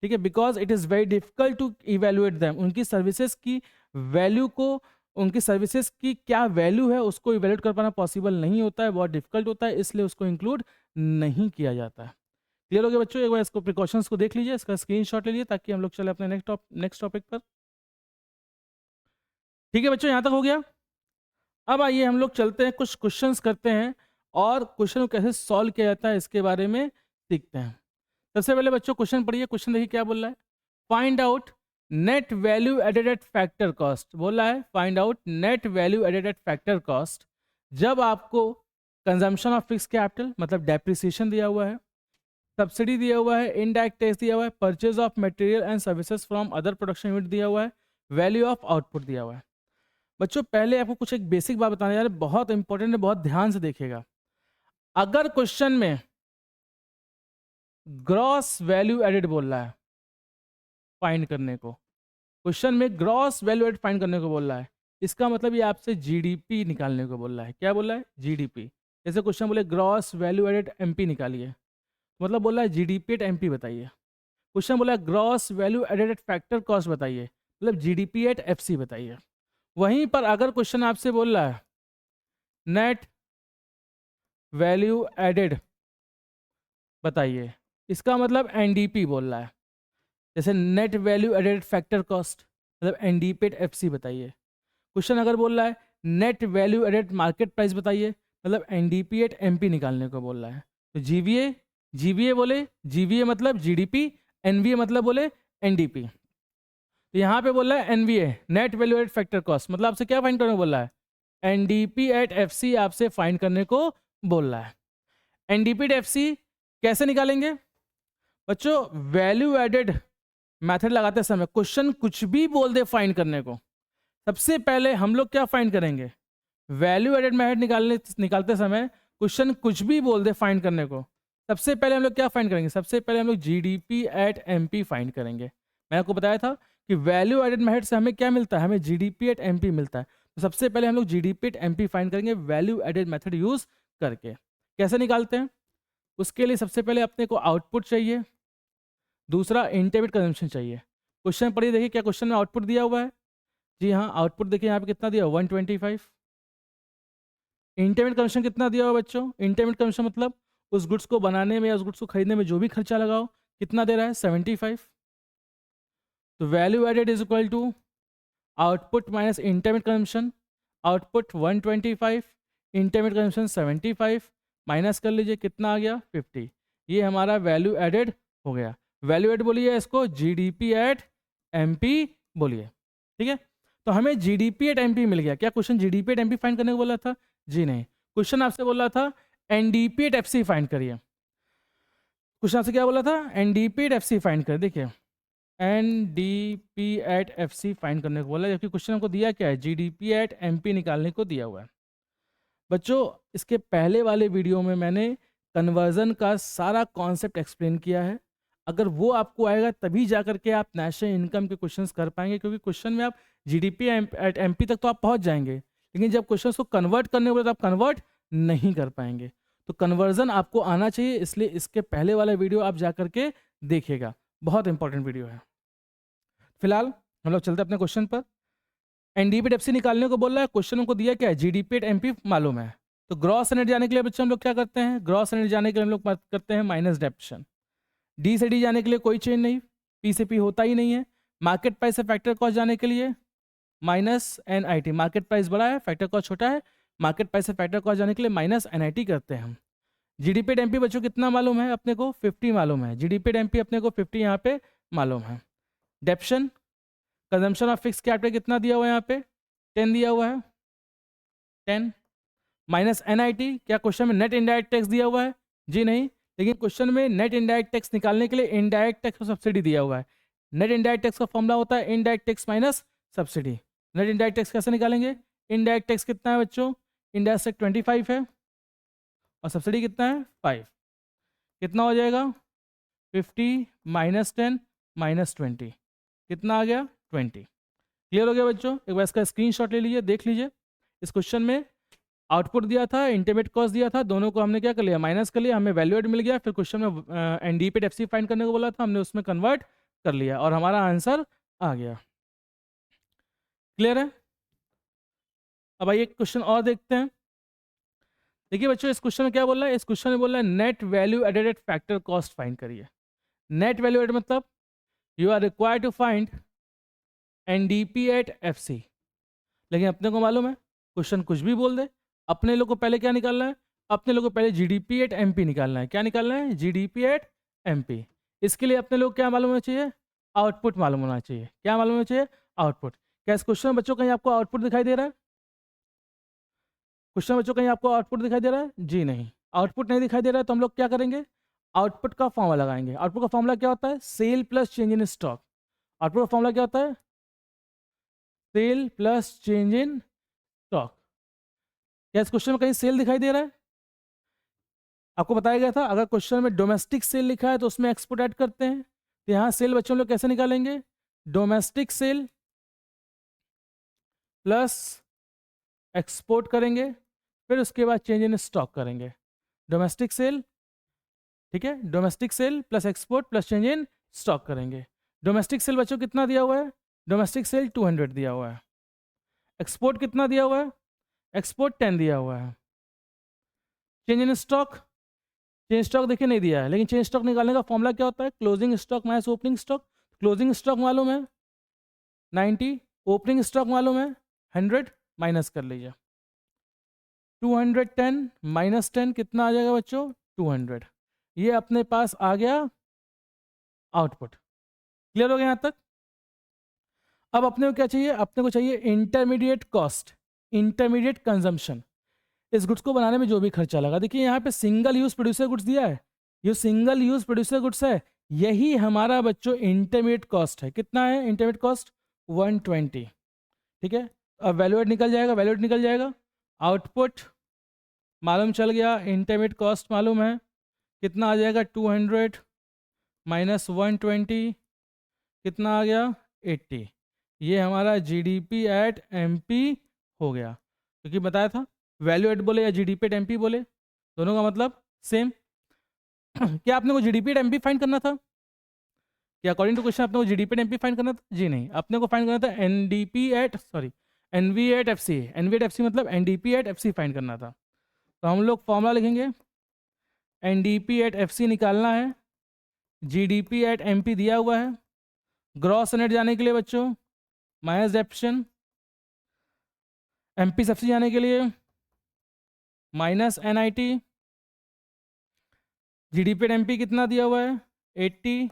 ठीक है, because it is very difficult to evaluate them. उनकी सर्विसेज की वैल्यू को, उनकी सर्विसेज की क्या वैल्यू है उसको इवेल्युएट कर पाना पॉसिबल नहीं होता है, बहुत डिफिकल्ट होता है, इसलिए उसको इंक्लूड नहीं किया जाता है। क्लियर हो गया बच्चों। एक बार इसको प्रिकॉशंस को देख लीजिए, इसका स्क्रीनशॉट ले लीजिए ताकि हम लोग चले अपने नेक्स्ट टॉपिक पर। ठीक है बच्चों, यहाँ तक हो गया। अब आइए हम लोग चलते हैं, कुछ क्वेश्चंस करते हैं और क्वेश्चन को कैसे सॉल्व किया जाता है इसके बारे में सीखते हैं। सबसे पहले बच्चों क्वेश्चन पढ़िए। क्वेश्चन देखिए क्या बोल रहा है, find out net value added at factor cost. बोल रहा है find out net value added at factor cost. जब आपको कंजम्पशन ऑफ फिक्स कैपिटल मतलब डेप्रिसिएशन दिया हुआ है, सब्सिडी दिया हुआ है, इनडायरेक्ट टैक्स दिया हुआ है, purchase of material and services from other production unit दिया हुआ है, वैल्यू ऑफ आउटपुट दिया हुआ है। बच्चों पहले आपको कुछ एक बेसिक बात बताने जा रहे हैं, बहुत इंपॉर्टेंट है, बहुत ध्यान से देखिएगा। अगर क्वेश्चन में ग्रॉस वैल्यू एडेड बोल रहा है फाइंड करने को, क्वेश्चन में ग्रॉस वैल्यू एडेड फाइंड करने को बोल रहा है, इसका मतलब ये आपसे जीडीपी निकालने को बोल रहा है। क्या बोल रहा है? जीडीपी। जैसे क्वेश्चन बोले ग्रॉस वैल्यू एडेड एमपी निकालिए, मतलब बोल रहा है जीडीपी एट एमपी बताइए। क्वेश्चन बोला gross value added at factor cost बताइए, मतलब जीडीपी एट एफसी बताइए। वहीं पर अगर क्वेश्चन आपसे बोल रहा है नेट वैल्यू एडेड बताइए, इसका मतलब एनडीपी बोल रहा है। जैसे net value added factor cost मतलब एनडीपी एट एफसी बताइए। क्वेश्चन अगर बोल रहा है net value added market price बताइए, मतलब एनडीपी एट एमपी निकालने को बोल रहा है। तो जीवीए जीवीए बोले, जीवीए मतलब जीडीपी, एनवीए मतलब बोले एनडीपी। तो यहाँ पे बोल रहा है NVA net value added factor cost, मतलब आपसे क्या फाइंड करने को बोल रहा है? एनडीपी एट एफसी आपसे फाइंड करने को बोल रहा है। एनडीपी एट एफसी कैसे निकालेंगे बच्चों? वैल्यू एडेड मेथड लगाते समय क्वेश्चन कुछ भी बोल दे फाइंड करने को, सबसे पहले हम लोग क्या फाइंड करेंगे? वैल्यू एडेड मेथड निकालते समय क्वेश्चन कुछ भी बोल दे फाइंड करने को, सबसे पहले हम लोग क्या फाइंड करेंगे? सबसे पहले हम लोग जीडीपी एट एमपी फाइंड करेंगे। मैंने आपको बताया था कि वैल्यू एडेड मेथड से हमें क्या मिलता है? हमें जीडीपी एट एमपी मिलता है। तो सबसे पहले हम लोग जीडीपी एट एमपी फाइंड करेंगे वैल्यू एडेड मेथड यूज करके। कैसे निकालते हैं? उसके लिए सबसे पहले अपने को आउटपुट चाहिए, दूसरा इंटरमीडिएट कंजम्पशन चाहिए। क्वेश्चन पढ़िए, देखिए क्या क्वेश्चन में आउटपुट दिया हुआ है। जी हाँ, आउटपुट देखिए यहाँ पे कितना दिया, 125। इंटरमीडिएट कंजम्पशन कितना दिया हुआ बच्चों? इंटरमीडिएट कंजम्पशन मतलब उस गुड्स को बनाने में या उस गुड्स को खरीदने में जो भी खर्चा लगाओ, कितना दे रहा है? 75। तो value added is equal to output minus intermediate consumption. Output 125, intermediate consumption 75, minus कर लीजिए कितना आ गया? 50। ये हमारा वैल्यू एडेड हो गया। वैल्यू एड बोलिए इसको जीडीपी एट एमपी बोलिए, ठीक है। तो हमें जीडीपी एट एमपी मिल गया। क्या question GDP at MP find करने को बोला था? जी नहीं, क्वेश्चन आपसे बोला था एनडीपी एट एफसी फाइंड करिए। क्वेश्चन आपसे क्या बोला था? एनडीपी एट एफसी फाइंड कर। देखिए एनडीपी एट एफसी फाइंड करने को बोला, जबकि क्वेश्चन हमको दिया क्या है? जीडीपी एट एमपी निकालने को दिया हुआ है। बच्चों इसके पहले वाले वीडियो में मैंने कन्वर्जन का सारा कॉन्सेप्ट एक्सप्लेन किया है। अगर वो आपको आएगा तभी जा करके आप नेशनल इनकम के क्वेश्चंस कर पाएंगे, क्योंकि क्वेश्चन में आप जीडीपी एट एमपी तक तो आप पहुंच जाएंगे, लेकिन जब क्वेश्चंस को कन्वर्ट करने बोले तो आप कन्वर्ट नहीं कर पाएंगे। तो कन्वर्जन आपको आना चाहिए, इसलिए इसके पहले वाला वीडियो आप जा करके देखिएगा, बहुत इंपॉर्टेंट वीडियो है। फिलहाल हम लोग चलते अपने क्वेश्चन पर। एनडीपी एफसी निकालने को बोल रहा है, क्वेश्चन को दिया क्या है? जीडीपी एट एमपी मालूम है। तो ग्रॉस नेट जाने के लिए बच्चे हम लोग क्या करते हैं? ग्रॉस नेट जाने के लिए हम लोग करते हैं माइनस डेप्शन। डी से डी जाने के लिए कोई चेंज नहीं, पी से पी होता ही नहीं है। मार्केट प्राइस से फैक्टर कॉस्ट जाने के लिए माइनस एनआईटी। मार्केट प्राइस बड़ा है, फैक्टर कॉस्ट छोटा है, मार्केट प्राइस से फैक्टर कॉस्ट जाने के लिए माइनस एनआईटी करते हैं हम। जीडीपी एट एमपी बच्चों कितना मालूम है अपने को? 50 मालूम है। जीडीपी एट एमपी अपने को 50 यहाँ पे मालूम है। डेप्शन कंजम्पशन ऑफ फिक्स कैपिटल कितना दिया हुआ है? यहाँ पे 10 दिया हुआ है, 10 माइनस एनआईटी। क्या क्वेश्चन में नेट इनडायरेक्ट टैक्स दिया हुआ है? जी नहीं, लेकिन क्वेश्चन में नेट इनडायरेक्ट टैक्स निकालने के लिए इनडायरेक्ट टैक्स और सब्सिडी दिया हुआ है। नेट इनडायरेक्ट टैक्स का फॉर्मूला होता है indirect tax minus subsidy. Net indirect tax कैसे निकालेंगे? इनडायरेक्ट टैक्स कितना है बच्चों? इनडायरेक्ट टैक्स 25 है और सब्सिडी कितना है? 5। कितना हो जाएगा? 50 माइनस 10 माइनस 20, कितना आ गया? 20। क्लियर हो गया बच्चों? एक बार इसका स्क्रीनशॉट ले लीजिए, देख लीजिए। इस क्वेश्चन में आउटपुट दिया था, इंटरमीडिएट कॉस्ट दिया था, दोनों को हमने क्या कर लिया? माइनस कर लिया, हमें वैल्यू एड मिल गया। फिर क्वेश्चन में एनडीपी एट एफसी फाइंड करने को बोला था, हमने उसमें कन्वर्ट कर लिया और हमारा आंसर आ गया। क्लियर है? अब आइए क्वेश्चन और देखते हैं। देखिए बच्चों इस क्वेश्चन में क्या बोल रहा है? इस क्वेश्चन में बोल रहा है net value added at factor cost find करिए। नेट वैल्यू एड मतलब you are required to find NDP at FC. लेकिन अपने को मालूम है क्वेश्चन कुछ भी बोल दे, अपने लोग को पहले क्या निकालना है? अपने लोग को पहले जीडीपी एट एमपी निकालना है। क्या निकालना है? GDP at MP. इसके लिए अपने लोग क्या मालूम होना चाहिए? आउटपुट मालूम होना चाहिए। क्या मालूम होना चाहिए? आउटपुट। क्या इस क्वेश्चन में बच्चों कहीं आपको आउटपुट दिखाई दे रहा है? क्वेश्चन बच्चों कहीं आपको आउटपुट दिखाई दे रहा है? जी नहीं, आउटपुट नहीं दिखाई दे रहा है, तो हम लोग क्या करेंगे? आउटपुट का फॉर्मूला लगाएंगे। आउटपुट का फॉर्मूला क्या होता है? Sale plus change in stock. Output का फॉर्मूला क्या होता है? Sale plus change in stock. क्या इस क्वेश्चन में कहीं सेल दिखाई दे रहा है? आपको बताया गया था अगर क्वेश्चन में डोमेस्टिक सेल लिखा है तो उसमें एक्सपोर्ट ऐड करते हैं। तो यहाँ सेल बच्चों लोग कैसे निकालेंगे? डोमेस्टिक सेल प्लस एक्सपोर्ट करेंगे, फिर उसके बाद चेंज इन स्टॉक करेंगे। डोमेस्टिक सेल, ठीक है, domestic sale plus export plus change in stock करेंगे। डोमेस्टिक सेल बच्चों कितना दिया हुआ है? डोमेस्टिक सेल 200 दिया हुआ है। एक्सपोर्ट कितना दिया हुआ है? एक्सपोर्ट 10 दिया हुआ है। Change in stock, change stock देखिए नहीं दिया है, लेकिन चेंज स्टॉक निकालने का फॉर्मूला क्या होता है? Closing stock minus opening stock. Closing stock मालूम है 90, ओपनिंग स्टॉक मालूम है 100, माइनस कर लीजिए। 210 माइनस 10 कितना आ जाएगा बच्चों? 200। ये अपने पास आ गया आउटपुट। क्लियर हो गया यहाँ तक? अब अपने को क्या चाहिए? अपने को चाहिए इंटरमीडिएट कॉस्ट, इंटरमीडिएट कंजम्पशन। इस गुड्स को बनाने में जो भी खर्चा लगा। देखिए यहाँ पे सिंगल यूज प्रोड्यूसर गुड्स दिया है, ये सिंगल यूज प्रोड्यूसर गुड्स है, यही हमारा बच्चों इंटरमीडिएट कॉस्ट है। कितना है इंटरमीडिएट कॉस्ट? 120। ठीक है, अब वैल्यूएट निकल जाएगा, वैल्यूएट निकल जाएगा। आउटपुट मालूम चल गया, इंटरमीडिएट कॉस्ट मालूम है, कितना आ जाएगा? 200 माइनस 120 कितना आ गया? 80। ये हमारा जीडीपी एट एमपी हो गया, क्योंकि बताया था वैल्यू एट बोले या जीडीपी एट एमपी बोले, दोनों का मतलब सेम। क्या आपने को जीडीपी एट एमपी फाइंड करना था? क्या अकॉर्डिंग टू क्वेश्चन आपने को जीडीपी एट एमपी फाइंड करना था? जी नहीं, आपने को फाइंड करना था NDP at, sorry, NV at FC. NV at FC मतलब एनडीपी एट एफसी फाइंड करना था। तो हम लोग फॉर्मूला लिखेंगे, एनडीपी एट एफसी निकालना है, जीडीपी एट एमपी दिया हुआ है, ग्रॉस नेट जाने के लिए बच्चों माइनस डेप्शन, एमपी सब्सिडी जाने के लिए माइनस एनआईटी, जीडीपी एमपी कितना दिया हुआ है? 80।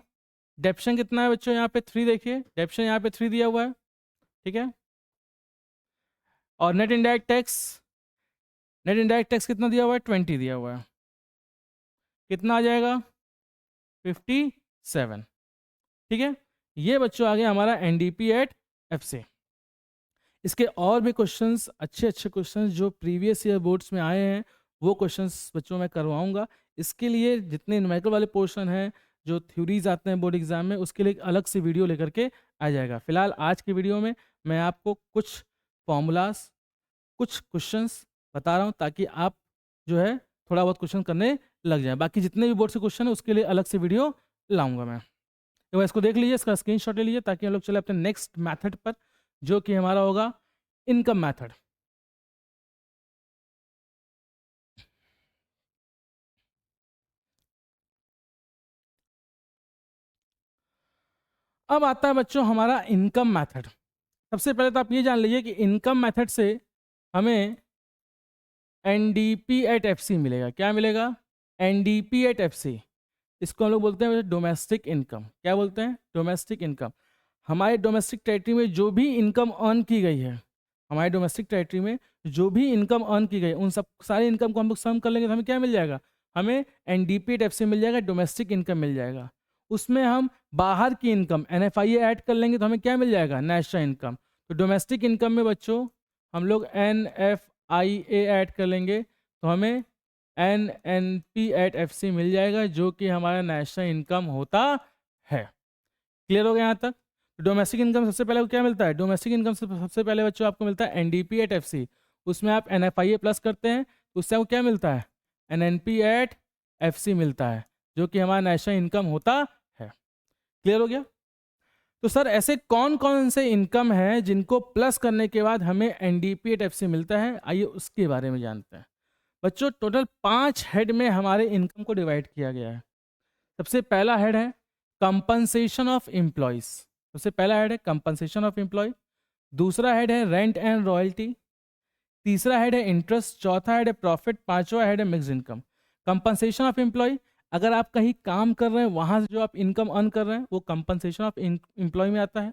डेप्शन कितना है बच्चों? यहाँ पे 3 देखिए, डेप्शन यहाँ पे 3 दिया हुआ है, ठीक है। और net indirect tax, net indirect tax कितना दिया हुआ है? 20 दिया हुआ है। कितना आ जाएगा? 57। ठीक है, ये बच्चों आ गया हमारा एनडीपी एट एफसी। इसके और भी क्वेश्चंस, अच्छे अच्छे क्वेश्चंस जो प्रीवियस ईयर बोर्ड्स में आए हैं, वो क्वेश्चंस बच्चों मैं करवाऊंगा। इसके लिए जितने न्यूमेरिकल वाले पोर्शन हैं, जो थ्योरीज आते हैं बोर्ड एग्जाम में, उसके लिए एक अलग से वीडियो लेकर के आ जाएगा। फिलहाल आज की वीडियो में मैं आपको कुछ फॉर्मूलाज, कुछ क्वेश्चंस बता रहा हूँ, ताकि आप जो है थोड़ा बहुत क्वेश्चन करने लग जाए। बाकी जितने भी बोर्ड से क्वेश्चन है उसके लिए अलग से वीडियो लाऊंगा मैं। तो इसको देख लीजिए, इसका स्क्रीनशॉट ले लीजिए, ताकि हम लोग चले अपने नेक्स्ट मैथड पर, जो कि हमारा होगा इनकम मैथड। अब आता है बच्चों हमारा इनकम मैथड। सबसे पहले तो आप ये जान लीजिए कि इनकम मैथड से हमें एनडीपी एट एफसी मिलेगा। क्या मिलेगा? NDP at FC. इसको हम लोग बोलते हैं डोमेस्टिक इनकम। क्या बोलते हैं? Domestic income. हमारे डोमेस्टिक टेरिटरी में जो भी इनकम अर्न की गई है, हमारे डोमेस्टिक टेरिटरी में जो भी इनकम अर्न की गई, उन सब सारी इनकम को हम लोग सम कर लेंगे तो हमें क्या मिल जाएगा? हमें एनडीपी एट एफसी मिल जाएगा, डोमेस्टिक इनकम मिल जाएगा। उसमें हम बाहर की इनकम एनएफआईए ऐड कर लेंगे तो हमें क्या मिल जाएगा? National income. तो डोमेस्टिक इनकम में बच्चों हम लोग एनएफआईए ऐड कर लेंगे तो हमें एनएनपी एट एफसी मिल जाएगा, जो कि हमारा नेशनल इनकम होता है। क्लियर हो गया यहाँ तक? डोमेस्टिक इनकम सबसे पहले क्या मिलता है? डोमेस्टिक इनकम से सबसे पहले बच्चों आपको मिलता है एनडीपी एट एफसी। उसमें आप एनएफआईए प्लस करते हैं तो उससे आपको क्या मिलता है? एनएनपी एट एफसी मिलता है, जो कि हमारा नेशनल इनकम होता है। क्लियर हो गया? तो सर ऐसे कौन कौन से इनकम है जिनको प्लस करने के बाद हमें एनडीपी एट एफसी मिलता है? आइए उसके बारे में जानते हैं। बच्चों टोटल 5 हेड में हमारे इनकम को डिवाइड किया गया है। सबसे पहला हेड है कंपनसेशन ऑफ एम्प्लॉयज। सबसे पहला हेड है कंपनसेशन ऑफ एम्प्लॉय। दूसरा हेड है रेंट एंड रॉयल्टी। तीसरा हेड है इंटरेस्ट। चौथा हेड है प्रॉफिट। पांचवा हेड है mix income. Compensation of employ, अगर आप कहीं काम कर रहे हैं वहां से जो आप इनकम अर्न कर रहे हैं वो कंपनसेशन ऑफ एम्प्लॉय में आता है।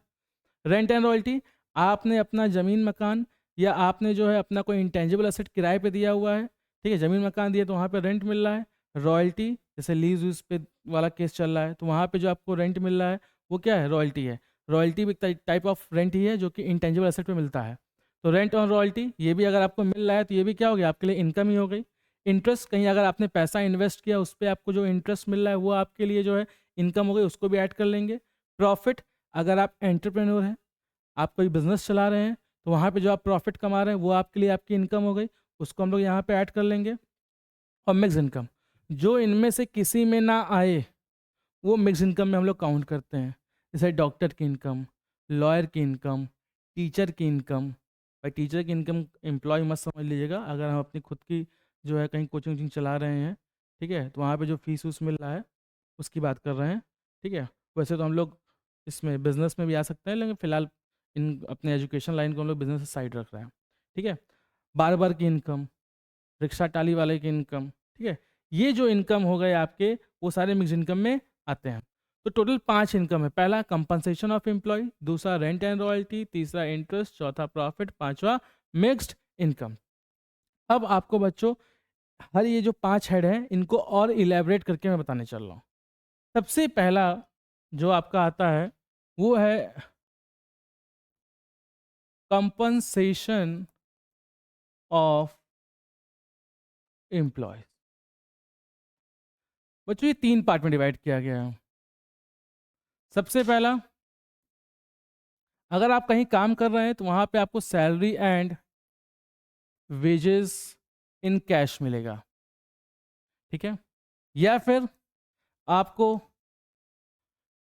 रेंट एंड रॉयल्टी, आपने अपना ज़मीन मकान या आपने जो है अपना कोई इंटेंजिबल एसेट किराए पे दिया हुआ है, ठीक है, ज़मीन मकान दिया तो वहाँ पे रेंट मिल रहा है। रॉयल्टी, जैसे लीज वीज पे वाला केस चल रहा है, तो वहाँ पे जो आपको रेंट मिल रहा है वो क्या है, रॉयल्टी है। रॉयल्टी भी एक टाइप ऑफ रेंट ही है जो कि इंटेंजिबल एसेट पे मिलता है। तो रेंट और रॉयल्टी ये भी अगर आपको मिल रहा है तो ये भी क्या हो गया, आपके लिए इनकम ही हो गई। इंटरेस्ट, कहीं अगर आपने पैसा इन्वेस्ट किया उस पर आपको जो इंटरेस्ट मिल रहा है वो आपके लिए जो है इनकम हो गई, उसको भी ऐड कर लेंगे। प्रॉफिट, अगर आप एंटरप्रेन्योर हैं, आप कोई बिजनेस चला रहे हैं, तो वहाँ पे जो आप प्रॉफिट कमा रहे हैं वो आपके लिए आपकी इनकम हो गई, उसको हम लोग यहाँ पे ऐड कर लेंगे। और मिक्स इनकम, जो इनमें से किसी में ना आए वो मिक्स इनकम में हम लोग काउंट करते हैं। जैसे डॉक्टर की इनकम, लॉयर की इनकम, टीचर की इनकम। भाई टीचर की इनकम एम्प्लॉय मत समझ लीजिएगा, अगर हम अपनी खुद की जो है कहीं कोचिंग वोचिंग चला रहे हैं, ठीक है, तो वहाँ पे जो फीस वूस मिल रहा है उसकी बात कर रहे हैं, ठीक है। वैसे तो हम लोग इसमें बिजनेस में भी आ सकते हैं, लेकिन फ़िलहाल इन अपने एजुकेशन लाइन को हम लोग बिजनेस से साइड रख रहे हैं, ठीक है। बार की इनकम, रिक्शा टाली वाले की इनकम, ठीक है। ये जो इनकम हो गए आपके, वो सारे मिक्स इनकम में आते हैं। तो टोटल 5 इनकम है। पहला कंपनसेशन ऑफ एम्प्लॉय, दूसरा रेंट एंड रॉयल्टी, तीसरा इंटरेस्ट, चौथा प्रॉफिट, पांचवा मिक्स्ड इनकम। अब आपको बच्चों हर ये जो 5 हेड हैं इनको और इलेबरेट करके मैं बताने चल रहा हूँ। सबसे पहला जो आपका आता है वो है कंपनसेशन ऑफ एम्प्लॉय। बच्चों ये 3 पार्ट में डिवाइड किया गया है। सबसे पहला, अगर आप कहीं काम कर रहे हैं तो वहाँ पे आपको salary and wages in cash मिलेगा, ठीक है। या फिर आपको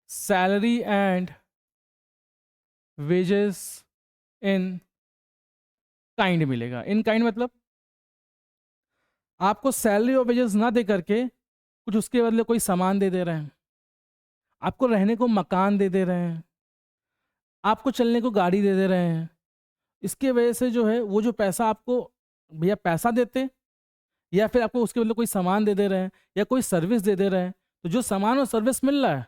salary and wages in kind मिलेगा। इन काइंड मतलब आपको सैलरी और वेजेस ना दे करके कुछ उसके बदले कोई सामान दे दे रहे हैं, आपको रहने को मकान दे दे रहे हैं, आपको चलने को गाड़ी दे दे रहे हैं। इसके वजह से जो है वो जो पैसा आपको भैया पैसा देते, या फिर आपको उसके बदले कोई सामान दे दे रहे हैं या कोई सर्विस दे दे रहे हैं, तो जो सामान और सर्विस मिल रहा है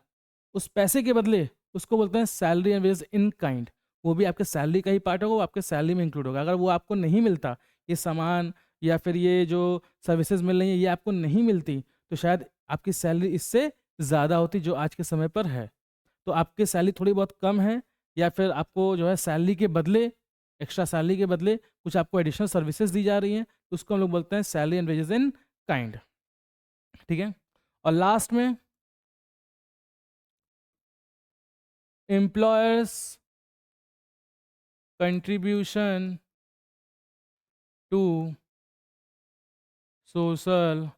उस पैसे के बदले उसको बोलते हैं salary and wages in kind. वो भी आपके सैलरी का ही पार्ट होगा, वो आपके सैलरी में इंक्लूड होगा। अगर वो आपको नहीं मिलता, ये सामान या फिर ये जो सर्विसेज मिल रही हैं ये आपको नहीं मिलती, तो शायद आपकी सैलरी इससे ज़्यादा होती जो आज के समय पर है। तो आपकी सैलरी थोड़ी बहुत कम है, या फिर आपको जो है सैलरी के बदले, एक्स्ट्रा सैलरी के बदले कुछ आपको एडिशनल सर्विसेज दी जा रही हैं, तो उसको हम लोग बोलते हैं salary and wages in kind, ठीक है। और लास्ट में employers contribution to social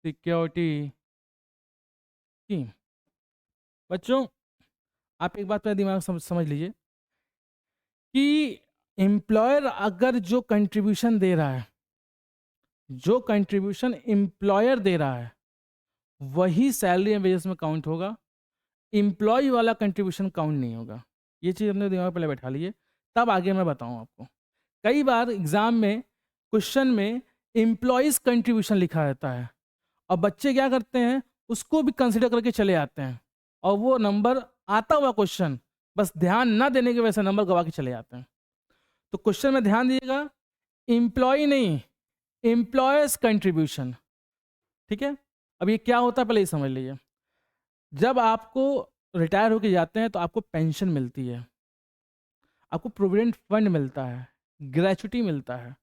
security scheme. बच्चों आप एक बात मेरे दिमाग में समझ लीजिए कि एम्प्लॉयर अगर जो कंट्रीब्यूशन दे रहा है, जो कंट्रीब्यूशन एम्प्लॉयर दे रहा है वही सैलरी एंड वेजेस में काउंट होगा, एम्प्लॉय वाला कंट्रीब्यूशन काउंट नहीं होगा। ये चीज़ अपने दिमाग में पहले बैठा लीजिए, तब आगे मैं बताऊं आपको। कई बार एग्जाम में क्वेश्चन में एम्प्लॉयज़ कंट्रीब्यूशन लिखा रहता है और बच्चे क्या करते हैं उसको भी कंसिडर करके चले आते हैं, और वो नंबर आता हुआ क्वेश्चन बस ध्यान ना देने की वजह से नंबर गवा के चले जाते हैं। तो क्वेश्चन में ध्यान दीजिएगा, एम्प्लॉय नहीं, एम्प्लॉयर्स कंट्रीब्यूशन, ठीक है। अब ये क्या होता है पहले ये समझ लीजिए। जब आपको रिटायर होके जाते हैं तो आपको पेंशन मिलती है, आपको प्रोविडेंट फंड मिलता है, ग्रेचुटी मिलता है,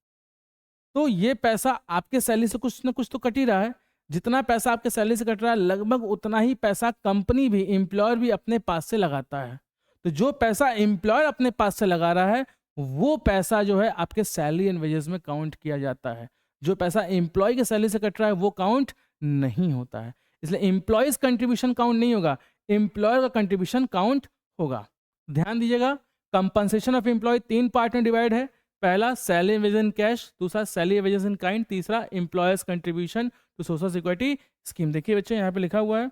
तो ये पैसा आपके सैलरी से कुछ ना कुछ तो कट ही रहा है। जितना पैसा आपके सैलरी से कट रहा है लगभग उतना ही पैसा कंपनी भी, एम्प्लॉयर भी अपने पास से लगाता है। तो जो पैसा एम्प्लॉयर अपने पास से लगा रहा है वो पैसा जो है आपके सैलरी एंड वेजेस में काउंट किया जाता है। जो पैसा एम्प्लॉय के सैलरी से कट रहा है वो काउंट नहीं होता है। इसलिए एम्प्लॉयज कंट्रीब्यूशन काउंट नहीं होगा, एम्प्लॉयर का कंट्रीब्यूशन काउंट होगा। ध्यान दीजिएगा, कंपनसेशन ऑफ एम्प्लॉय 3 पार्ट में डिवाइड है। पहला सैलरी वेजेस इन कैश, दूसरा सैलरी वेजेस इन काइंड, तीसरा employers contribution to social security scheme. देखिए बच्चे यहाँ पे लिखा हुआ है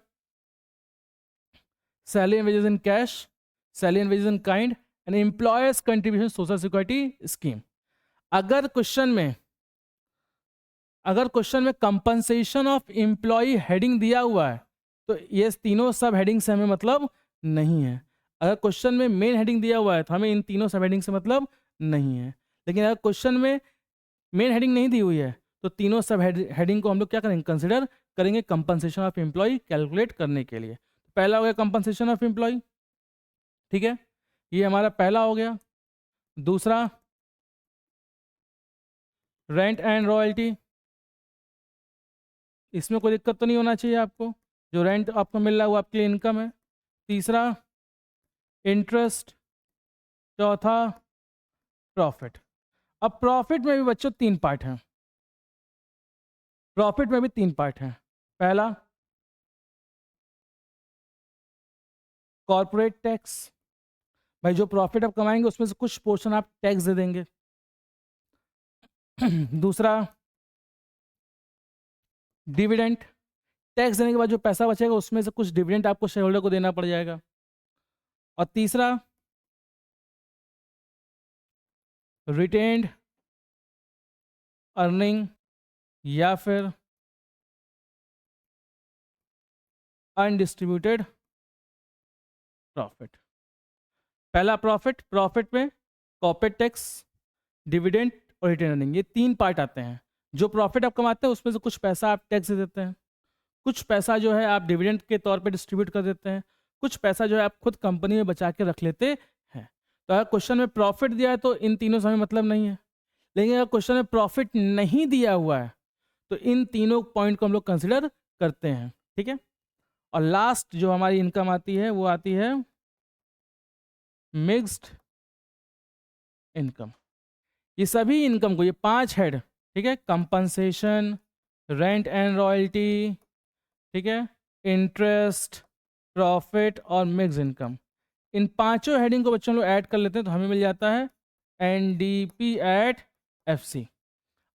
salary wages in cash, salary wages in kind and employers contribution social security scheme. अगर क्वेश्चन में कंपनसेशन ऑफ एम्प्लॉय हेडिंग दिया हुआ है तो ये तीनों सब हेडिंग से हमें मतलब नहीं है। अगर क्वेश्चन में मेन हेडिंग दिया हुआ है तो हमें इन तीनों सब हेडिंग से मतलब नहीं है। लेकिन अगर क्वेश्चन में मेन हेडिंग नहीं दी हुई है तो तीनों सब हेडिंग को हम लोग क्या करेंगे, कंसिडर करेंगे कंपनसेशन ऑफ एम्प्लॉय कैलकुलेट करने के लिए। पहला हो गया कंपनसेशन ऑफ एम्प्लॉय, ठीक है, ये हमारा पहला हो गया। दूसरा रेंट एंड रॉयल्टी, इसमें कोई दिक्कत तो नहीं होना चाहिए आपको, जो रेंट आपको मिल रहा है वो आपके लिए इनकम है। तीसरा इंटरेस्ट, चौथा प्रॉफिट। अब प्रॉफिट में भी बच्चों तीन पार्ट हैं, प्रॉफिट में भी तीन पार्ट हैं। पहला कॉर्पोरेट टैक्स, भाई जो प्रॉफिट आप कमाएंगे उसमें से कुछ पोर्शन आप टैक्स दे देंगे। दूसरा डिविडेंड, टैक्स देने के बाद जो पैसा बचेगा उसमें से कुछ डिविडेंड आपको शेयर होल्डर को देना पड़ जाएगा। और तीसरा रिटेन्ड अर्निंग या फिर अनडिस्ट्रीब्यूटेड प्रॉफिट। पहला प्रॉफिट, प्रॉफिट में कॉर्पोरेट टैक्स, डिविडेंड और रिटेन अर्निंग, ये तीन पार्ट आते हैं। जो प्रॉफिट आप कमाते हैं उसमें से कुछ पैसा आप टैक्स दे देते हैं, कुछ पैसा जो है आप डिविडेंड के तौर पे डिस्ट्रीब्यूट कर देते हैं, कुछ पैसा जो है आप खुद कंपनी में बचा के रख लेते हैं। तो अगर क्वेश्चन में प्रॉफिट दिया है तो इन तीनों से हमें मतलब नहीं है, लेकिन अगर क्वेश्चन में प्रॉफिट नहीं दिया हुआ है तो इन तीनों पॉइंट को हम लोग कंसिडर करते हैं, ठीक है। और लास्ट जो हमारी इनकम आती है वो आती है मिक्स्ड इनकम। ये सभी इनकम को, ये पांच हेड, ठीक है, कंपनसेशन, रेंट एंड रॉयल्टी, ठीक है, इंटरेस्ट, प्रॉफिट और मिक्स इनकम, इन पांचों हेडिंग को बच्चों लोग ऐड कर लेते हैं तो हमें मिल जाता है एनडीपी एट एफसी।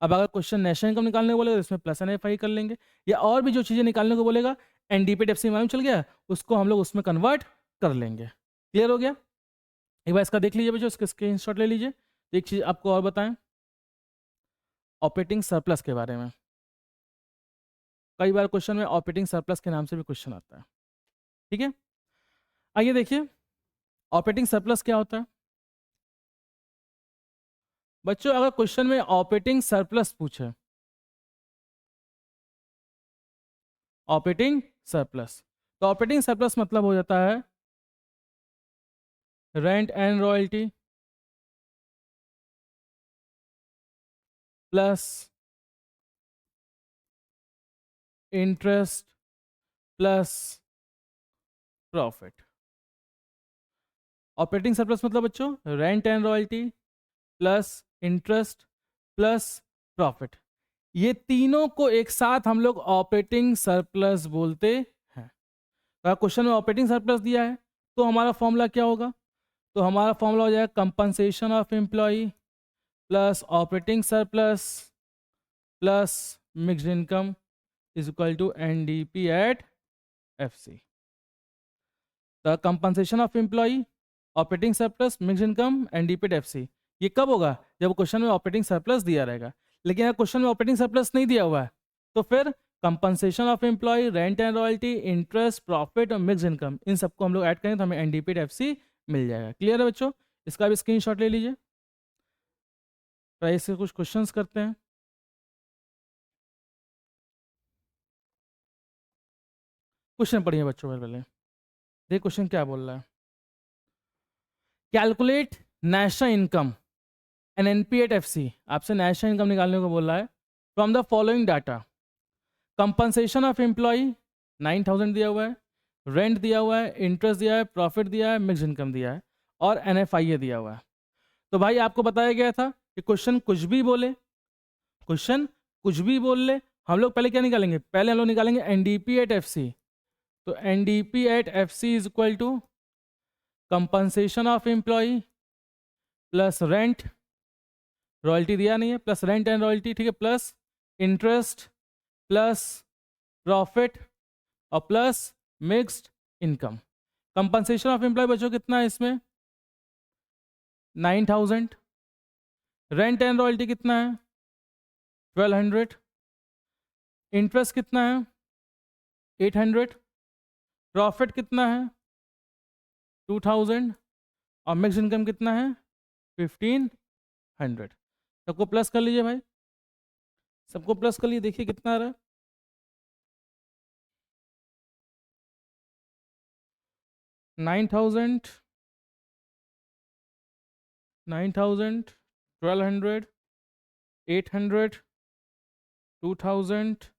अब अगर क्वेश्चन नेशनल इनकम निकालने को बोलेगा तो इसमें प्लस एनएफआई कर लेंगे, या और भी जो चीज़ें निकालने को बोलेगा एनडीपी एट एफसी मालूम चल गया, उसको हम लोग उसमें कन्वर्ट कर लेंगे। क्लियर हो गया? एक बार इसका देख लीजिए बच्चों, इसका स्क्रीनशॉट ले लीजिए। एक चीज़ आपको और बताएं ऑपरेटिंग सरप्लस के बारे में, कई बार क्वेश्चन में ऑपरेटिंग सरप्लस के नाम से भी क्वेश्चन आता है, ठीक है। आइए देखिए ऑपरेटिंग सरप्लस क्या होता है बच्चों। अगर क्वेश्चन में ऑपरेटिंग सरप्लस पूछे, ऑपरेटिंग सरप्लस, तो ऑपरेटिंग सरप्लस मतलब हो जाता है rent and royalty plus interest plus profit. Operating surplus मतलब बच्चों rent and royalty plus interest plus profit, ये तीनों को एक साथ हम लोग ऑपरेटिंग सरप्लस बोलते हैं। तो क्वेश्चन में ऑपरेटिंग सरप्लस दिया है तो हमारा फॉर्मूला क्या होगा, तो हमारा फॉर्मूला हो जाएगा compensation of employ plus operating surplus plus mixed income is equal to NDP at FC. The compensation of employ, operating surplus, mixed income, NDP at FC. ये कब होगा, जब क्वेश्चन में ऑपरेटिंग सरप्लस दिया रहेगा। लेकिन अगर क्वेश्चन में ऑपरेटिंग सरप्लस नहीं दिया हुआ है तो फिर compensation of employ, rent and royalty, interest, profit और मिक्स्ड इनकम, इन सबको हम लोग ऐड करेंगे तो हमें एनडीपी एट एफसी मिल जाएगा। क्लियर है बच्चों? इसका भी स्क्रीनशॉट ले लीजिए। प्राइस से कुछ क्वेश्चंस करते हैं। क्वेश्चन पढ़िए बच्चों पहले, देखिए क्वेश्चन क्या बोल रहा है। Calculate national income N NP at FC, आपसे नेशनल इनकम निकालने को बोल रहा है from the following data. Compensation of employ 9000 दिया हुआ है, रेंट दिया हुआ है, इंटरेस्ट दिया है, प्रॉफिट दिया है, मिक्स इनकम दिया है और एनएफआईए दिया हुआ है। तो भाई आपको बताया गया था कि क्वेश्चन कुछ भी बोले, क्वेश्चन कुछ भी बोल ले, हम लोग पहले क्या निकालेंगे, पहले हम लोग निकालेंगे एनडीपी एट एफसी। तो NDP at FC is equal to compensation of employ plus rent, royalty दिया नहीं है, प्लस रेंट एंड रॉयल्टी, ठीक है, प्लस इंटरेस्ट प्लस प्रॉफिट और plus mixed income. Compensation of employ बच्चों कितना है इसमें 9000, रेंट एंड रॉयल्टी कितना है 1200, इंटरेस्ट कितना है 800, प्रॉफिट कितना है 2000 और मिक्स इनकम कितना है 1500। 100। सबको प्लस कर लीजिए भाई, सबको प्लस कर लीजिए, देखिए कितना आ रहा है। 9,000, 9,000, 1,200, 800, 2,000,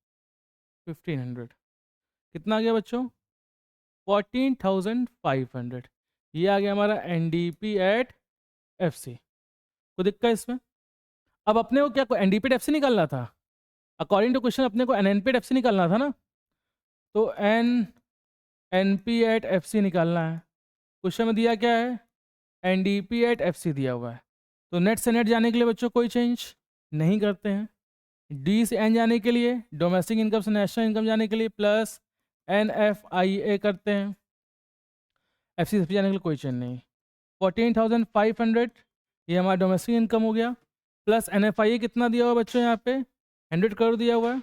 1,500। कितना आ गया बच्चों? 14,500। ये आ गया हमारा NDP एट FC। कोई दिक्कत है इसमें? अब अपने को क्या NDP एट FC निकालना था, अकॉर्डिंग टू क्वेश्चन अपने को NNP एट FC निकालना था ना, तो NNP एट FC निकालना है। क्वेश्चन में दिया क्या है? NDP एट FC दिया हुआ है। तो नेट से नेट जाने के लिए बच्चों कोई चेंज नहीं करते हैं। डी से एन जाने के लिए, डोमेस्टिक इनकम से नेशनल इनकम जाने के लिए प्लस NFIA करते हैं। FC से जाने के लिए कोई चेंज नहीं। 14,500 ये हमारा डोमेस्टिक इनकम हो गया, प्लस NFIA कितना दिया हुआ है बच्चों? यहाँ पे 100 करोड़ दिया हुआ है।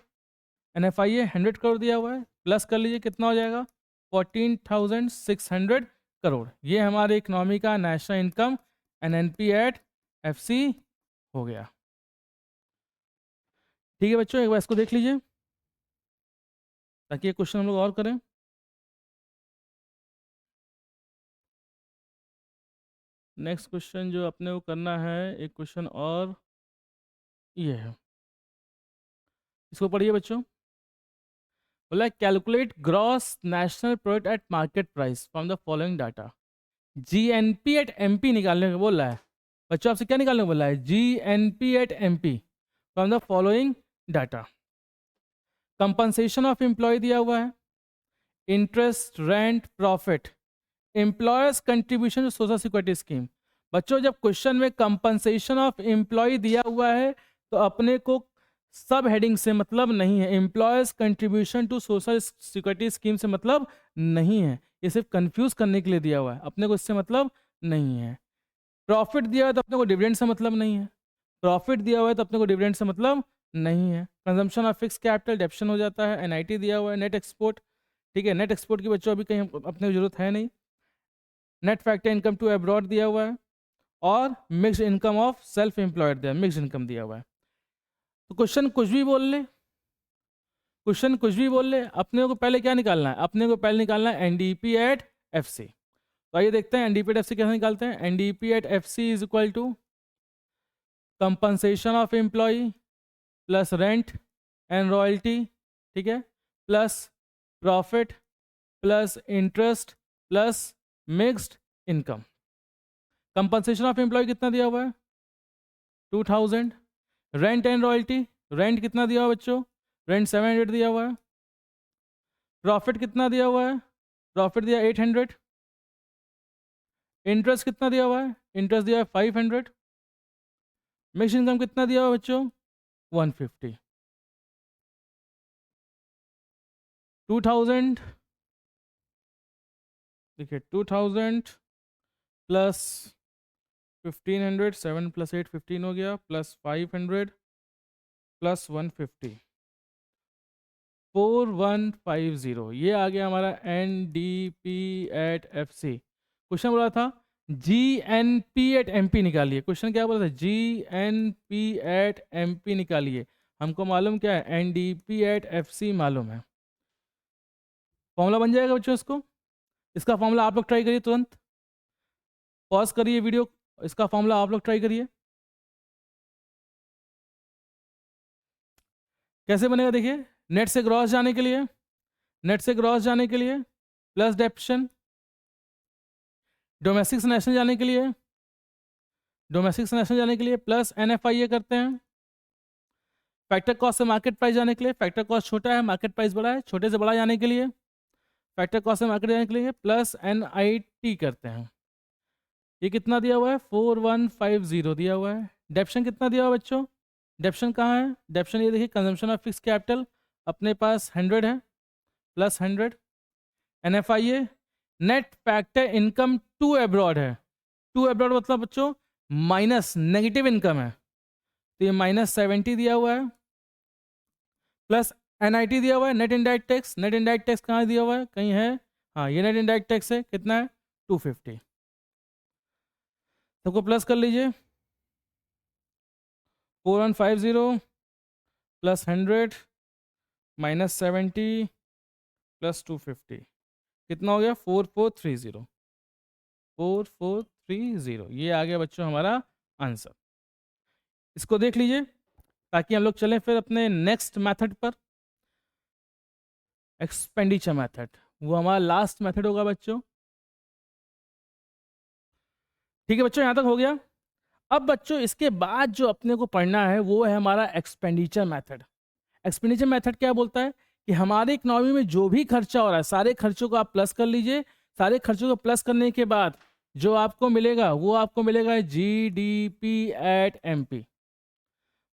NFIA 100 करोड़ दिया हुआ है, प्लस कर लीजिए कितना हो जाएगा? 14,600 करोड़। ये हमारे इकोनॉमी का national income NNP at FC हो गया। ठीक है बच्चों, एक बार इसको देख लीजिए ताकि ये क्वेश्चन हम लोग और करें। नेक्स्ट क्वेश्चन जो अपने को करना है, एक क्वेश्चन और ये है, इसको पढ़िए बच्चों। बोला calculate gross national product at market price from the following data. GNP at MP निकालने को बोल रहा है बच्चों, आपसे क्या निकालने को बोला है? GNP at MP from the following data. Compensation of employ दिया हुआ है, interest, rent, profit, employers contribution to social security scheme. बच्चों जब क्वेश्चन में कंपनसेशन ऑफ एम्प्लॉय दिया हुआ है तो अपने को सब हेडिंग से मतलब नहीं है, employers contribution to social security scheme से मतलब नहीं है, ये सिर्फ कंफ्यूज करने के लिए दिया हुआ है, अपने को इससे मतलब नहीं है। प्रॉफिट दिया हुआ है तो अपने को डिविडेंड से मतलब नहीं है, प्रॉफिट दिया हुआ है तो अपने को डिविडेंड से मतलब नहीं है। कंजम्पशन ऑफ फिक्स कैपिटल डेप्शन हो जाता है। NIT दिया हुआ है। नेट एक्सपोर्ट, ठीक है, नेट एक्सपोर्ट की बच्चों अभी कहीं अपने को जरूरत है नहीं। Net factor income to abroad दिया हुआ है और mixed income of self employed दिया, मिक्स्ड इनकम दिया हुआ है। तो क्वेश्चन कुछ भी बोल ले, क्वेश्चन कुछ भी बोल ले, अपने को पहले क्या निकालना है? अपने को पहले निकालना है NDP एट FC। तो आइए देखते हैं NDP एट FC कैसे निकालते हैं। NDP at FC is equal to compensation of employ plus rent and royalty, ठीक है, plus profit plus interest plus mixed income. Compensation of employ कितना दिया हुआ है? 2,000। रेंट एंड रॉयल्टी, रेंट कितना दिया हुआ बच्चों? रेंट 700 दिया हुआ है। प्रॉफिट कितना दिया हुआ है? प्रॉफिट दिया 800। इंटरेस्ट कितना दिया हुआ है? इंटरेस्ट दिया है 500। मिक्स इनकम कितना दिया हुआ है बच्चों? 150। 2,000, देखिए 2,000 प्लस 1,500, 7 प्लस 8 15 हो गया, प्लस 500 प्लस 150, 4150। ये आ गया हमारा NDP एट FC। क्वेश्चन बोला था GNP एट MP निकालिए। क्वेश्चन क्या बोला था? GNP एट MP निकालिए। हमको मालूम क्या है? NDP एट FC मालूम है। फॉर्मूला बन जाएगा बच्चों इसको, इसका फॉर्मूला आप लोग ट्राई करिए, तुरंत पॉज करिए वीडियो, इसका फॉर्मूला आप लोग ट्राई करिए कैसे बनेगा। देखिए, नेट से ग्रॉस जाने के लिए, नेट से ग्रॉस जाने के लिए प्लस डेप्शन, डोमेस्टिक से नेशनल जाने के लिए, डोमेस्टिक से नेशनल जाने के लिए प्लस NFIA करते हैं। फैक्टर कॉस्ट से मार्केट प्राइस जाने के लिए, फैक्टर कॉस्ट छोटा है मार्केट प्राइस बड़ा है, छोटे से बड़ा जाने के लिए फैक्टर कॉस्ट से मार्केट जाने के लिए प्लस NIT करते हैं। ये कितना दिया हुआ है? 4150 दिया हुआ है। डेप्शन कितना दिया हुआ है बच्चों? डेप्शन कहाँ है? डेप्शन ये देखिए, कंजम्पशन ऑफ फिक्स कैपिटल अपने पास 100 है, plus 100। NFIA net factor income to abroad है। टू अब्रॉड मतलब बच्चों माइनस, नेगेटिव इनकम है, तो ये -70 दिया हुआ है, प्लस NIT दिया हुआ है, net indirect tax. Net indirect tax कहाँ दिया हुआ है? कहीं है, हाँ ये नेट इनडायरेक्ट टैक्स है, कितना है? 250। सबको प्लस कर लीजिए, 4150 प्लस 100 माइनस 70 प्लस 250 कितना हो गया? 4430। 4430 ये आ गया बच्चों हमारा आंसर। इसको देख लीजिए ताकि हम लोग चलें फिर अपने नेक्स्ट मेथड पर, एक्सपेंडिचर मेथड। वो हमारा लास्ट मेथड होगा बच्चों। ठीक है बच्चों, यहाँ तक हो गया। अब बच्चों इसके बाद जो अपने को पढ़ना है वो है हमारा एक्सपेंडिचर मेथड। एक्सपेंडिचर मेथड क्या बोलता है कि हमारे इकोनॉमी में जो भी खर्चा हो रहा है सारे खर्चों को आप प्लस कर लीजिए। सारे खर्चों को प्लस करने के बाद जो आपको मिलेगा वो आपको मिलेगा जीडीपी एट एमपी।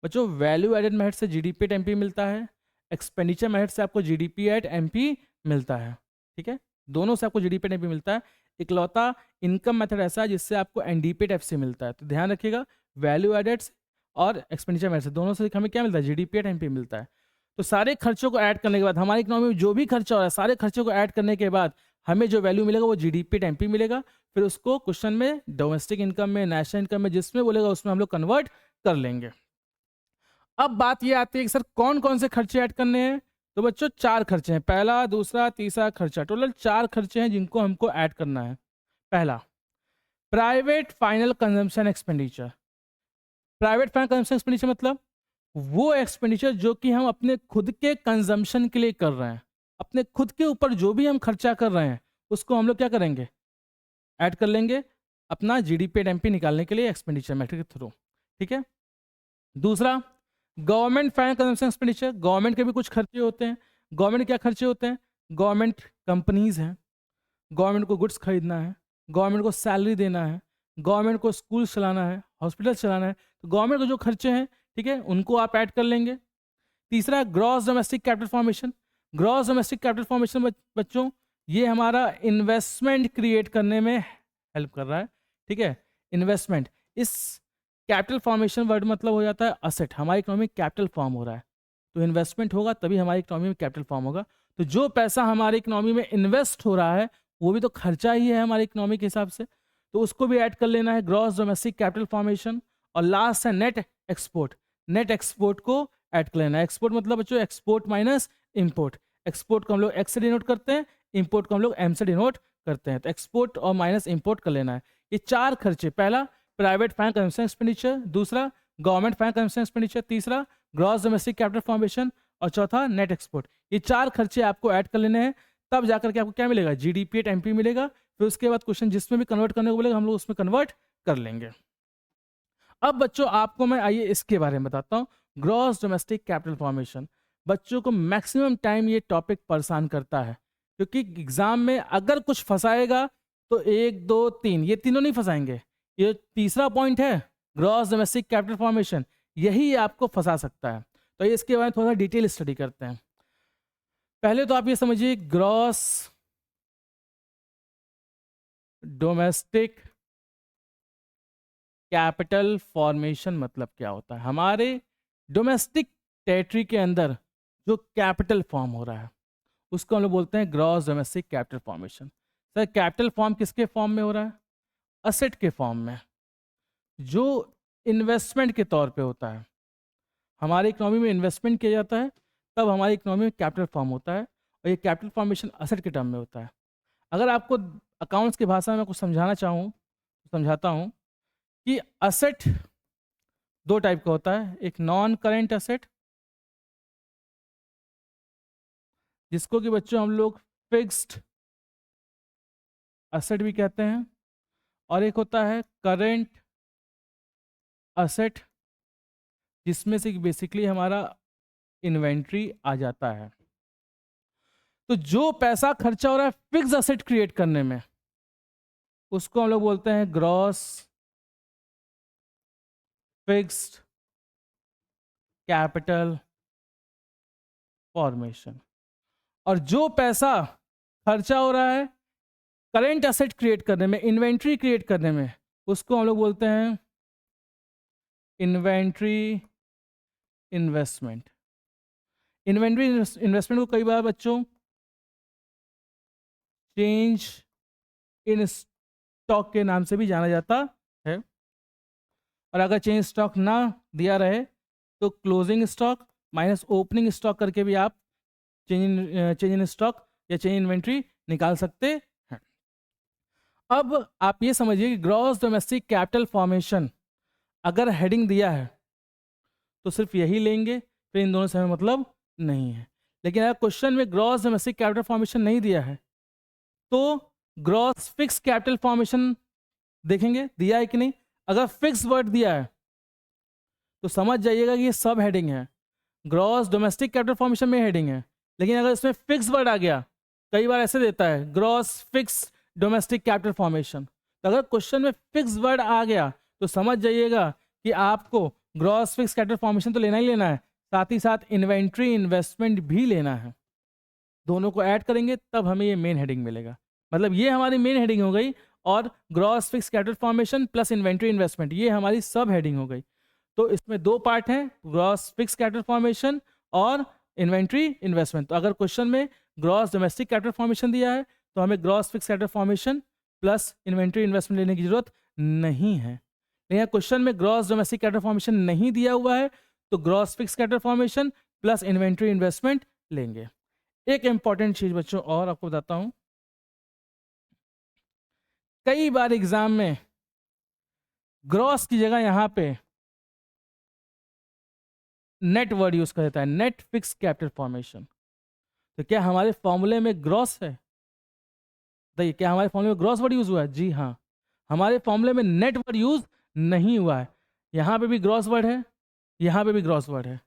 बच्चों वैल्यू एडेड मेथड से जीडीपी एट एमपी मिलता है, एक्सपेंडिचर मेथड से आपको जीडीपी एट एमपी मिलता है। ठीक है, दोनों से आपको जीडीपी एट एमपी मिलता है। इकलौता इनकम मेथड ऐसा है जिससे आपको एनडीपी एट एफसी मिलता है। तो ध्यान रखिएगा, वैल्यू एडेड और एक्सपेंडिचर मेथड से दोनों से हमें क्या मिलता है? जीडीपी एट एमपी मिलता है। तो सारे खर्चों को ऐड करने के बाद हमारी इकोनॉमी में जो भी खर्चा हो रहा है सारे खर्चों को ऐड करने के बाद हमें जो वैल्यू मिलेगा वो जीडीपी एट एमपी मिलेगा। फिर उसको क्वेश्चन में डोमेस्टिक इनकम में, नेशनल इनकम में, जिसमें बोलेगा उसमें हम लोग कन्वर्ट कर लेंगे। अब बात ये आती है कि सर कौन कौन से खर्चे ऐड करने हैं? तो बच्चों 4 खर्चे हैं, पहला दूसरा तीसरा खर्चा, टोटल 4 खर्चे हैं जिनको हमको ऐड करना है। पहला private final consumption expenditure. Private final consumption expenditure मतलब वो एक्सपेंडिचर जो कि हम अपने खुद के कंजम्पशन के लिए कर रहे हैं, अपने खुद के ऊपर जो भी हम खर्चा कर रहे हैं उसको हम लोग क्या करेंगे? ऐड कर लेंगे अपना जीडीपी एट एमपी निकालने के लिए एक्सपेंडिचर मेथड के थ्रू। ठीक है, दूसरा government final consumption expenditure. Government के भी कुछ खर्चे होते हैं। गवर्नमेंट के क्या खर्चे होते हैं? गवर्नमेंट कंपनीज हैं, गवर्नमेंट को गुड्स खरीदना है, गवर्नमेंट को सैलरी देना है, गवर्नमेंट को स्कूल चलाना है, हॉस्पिटल चलाना है। तो गवर्नमेंट के जो खर्चे हैं, ठीक है, उनको आप ऐड कर लेंगे। तीसरा gross domestic capital formation. Gross domestic capital formation बच्चों ये हमारा इन्वेस्टमेंट क्रिएट करने में हेल्प कर रहा है। ठीक है, इन्वेस्टमेंट, इस कैपिटल फॉर्मेशन वर्ड मतलब हो जाता है असेट। हमारी इकोनॉमी कैपिटल फॉर्म हो रहा है तो इन्वेस्टमेंट होगा तभी हमारी इकोनॉमी में कैपिटल फॉर्म होगा। तो जो पैसा हमारी इकोनॉमी में इन्वेस्ट हो रहा है वो भी तो खर्चा ही है हमारी इकोनॉमी के हिसाब से, तो उसको भी ऐड कर लेना है, ग्रॉस डोमेस्टिक कैपिटल फॉर्मेशन। और लास्ट है नेट एक्सपोर्ट। नेट एक्सपोर्ट को ऐड कर लेना है। एक्सपोर्ट मतलब बच्चों एक्सपोर्ट माइनस इम्पोर्ट। एक्सपोर्ट को हम लोग एक्स से डिनोट करते हैं, इम्पोर्ट को हम लोग एम से डिनोट करते हैं। तो एक्सपोर्ट और माइनस इम्पोर्ट कर लेना है। ये 4 खर्चे, पहला प्राइवेट फाइनल कंजम्पशन एक्सपेंडिचर, दूसरा गवर्नमेंट फाइनल कंजम्पशन एक्सपेंडिचर, तीसरा ग्रॉस डोमेस्टिक कैपिटल फॉर्मेशन और चौथा नेट एक्सपोर्ट। ये 4 खर्चे आपको ऐड कर लेने हैं, तब जाकर के आपको क्या मिलेगा? जीडीपी एट एमपी मिलेगा। फिर उसके बाद क्वेश्चन जिसमें भी कन्वर्ट करने को बोलेगा हम लोग उसमें कन्वर्ट कर लेंगे। अब बच्चों आपको मैं आइए इसके बारे में बताता हूँ, ग्रॉस डोमेस्टिक कैपिटल फॉर्मेशन। बच्चों को मैक्सिमम टाइम ये टॉपिक परेशान करता है क्योंकि एग्जाम में अगर कुछ फंसाएगा तो 1 2 3 ये तीनों नहीं फंसाएंगे, ये तीसरा पॉइंट है ग्रॉस डोमेस्टिक कैपिटल फॉर्मेशन, यही आपको फंसा सकता है। तो ये इसके बारे में थोड़ा डिटेल स्टडी करते हैं। पहले तो आप ये समझिए ग्रॉस डोमेस्टिक कैपिटल फॉर्मेशन मतलब क्या होता है? हमारे डोमेस्टिक टेरिटरी के अंदर जो कैपिटल फॉर्म हो रहा है उसको हम लोग बोलते हैं gross domestic capital formation. Sir capital form किसके फॉर्म में हो रहा है? असेट के फॉर्म में, जो इन्वेस्टमेंट के तौर पे होता है। हमारी इकोनॉमी में इन्वेस्टमेंट किया जाता है तब हमारी इकोनॉमी में कैपिटल फॉर्म होता है और ये कैपिटल फॉर्मेशन असेट के टर्म में होता है। अगर आपको अकाउंट्स की भाषा में कुछ समझाना चाहूँ तो समझाता हूँ कि असेट 2 टाइप का होता है। एक नॉन करेंट असेट जिसको कि बच्चों हम लोग फिक्स्ड असेट भी कहते हैं, और एक होता है करेंट असेट जिसमें से बेसिकली हमारा इन्वेंट्री आ जाता है। तो जो पैसा खर्चा हो रहा है फिक्स असेट क्रिएट करने में उसको हम लोग बोलते हैं ग्रॉस फिक्स्ड कैपिटल फॉर्मेशन। और जो पैसा खर्चा हो रहा है करेंट असेट क्रिएट करने में, इन्वेंट्री क्रिएट करने में, उसको हम लोग बोलते हैं इन्वेंट्री इन्वेस्टमेंट। इन्वेंट्री इन्वेस्टमेंट को कई बार बच्चों चेंज इन स्टॉक के नाम से भी जाना जाता है। और अगर चेंज स्टॉक ना दिया रहे तो closing stock minus opening stock करके भी आप चेंज इन स्टॉक या चेंज इन्वेंट्री निकाल सकते हैं। अब आप ये समझिए कि ग्रॉस डोमेस्टिक कैपिटल फॉर्मेशन अगर हेडिंग दिया है तो सिर्फ यही लेंगे, फिर इन दोनों से हमें मतलब नहीं है। लेकिन अगर क्वेश्चन में ग्रॉस डोमेस्टिक कैपिटल फॉर्मेशन नहीं दिया है तो ग्रॉस फिक्स कैपिटल फॉर्मेशन देखेंगे दिया है कि नहीं। अगर फिक्स वर्ड दिया है तो समझ जाइएगा कि ये सब हेडिंग है, ग्रॉस डोमेस्टिक कैपिटल फॉर्मेशन में हेडिंग है। लेकिन अगर इसमें फिक्स वर्ड आ गया, कई बार ऐसे देता है gross fix domestic capital formation, तो अगर क्वेश्चन में फिक्स वर्ड आ गया तो समझ जाइएगा कि आपको ग्रॉस फिक्स कैपिटल फॉर्मेशन तो लेना ही लेना है, साथ ही साथ इन्वेंट्री इन्वेस्टमेंट भी लेना है। दोनों को ऐड करेंगे तब हमें ये मेन हेडिंग मिलेगा। मतलब ये हमारी मेन हेडिंग हो गई, और gross fix capital formation plus inventory investment ये हमारी सब हेडिंग हो गई। तो इसमें दो पार्ट हैं, ग्रॉस फिक्स कैपिटल फॉर्मेशन और इन्वेंट्री इन्वेस्टमेंट। तो अगर क्वेश्चन में ग्रॉस डोमेस्टिक कैपिटल फॉर्मेशन दिया है तो हमें gross fix capital formation plus inventory investment लेने की जरूरत नहीं है। लेकिन क्वेश्चन में ग्रॉस डोमेस्टिक कैपिटल फॉर्मेशन नहीं दिया हुआ है तो gross fix capital formation plus inventory investment लेंगे। एक इंपॉर्टेंट चीज बच्चों और आपको बताता हूं, कई बार एग्जाम में ग्रॉस की जगह यहां पे नेट वर्ड यूज कर देता है, नेट फिक्स कैपिटल फॉर्मेशन। तो क्या हमारे फॉर्मूले में ग्रॉस है? बताइए, क्या हमारे फॉर्मूले में ग्रॉस वर्ड यूज हुआ है? जी हाँ, हमारे फॉर्मूले में नेट वर्ड यूज नहीं हुआ है। यहां पे भी ग्रॉस वर्ड है, यहां पे भी ग्रॉस वर्ड है।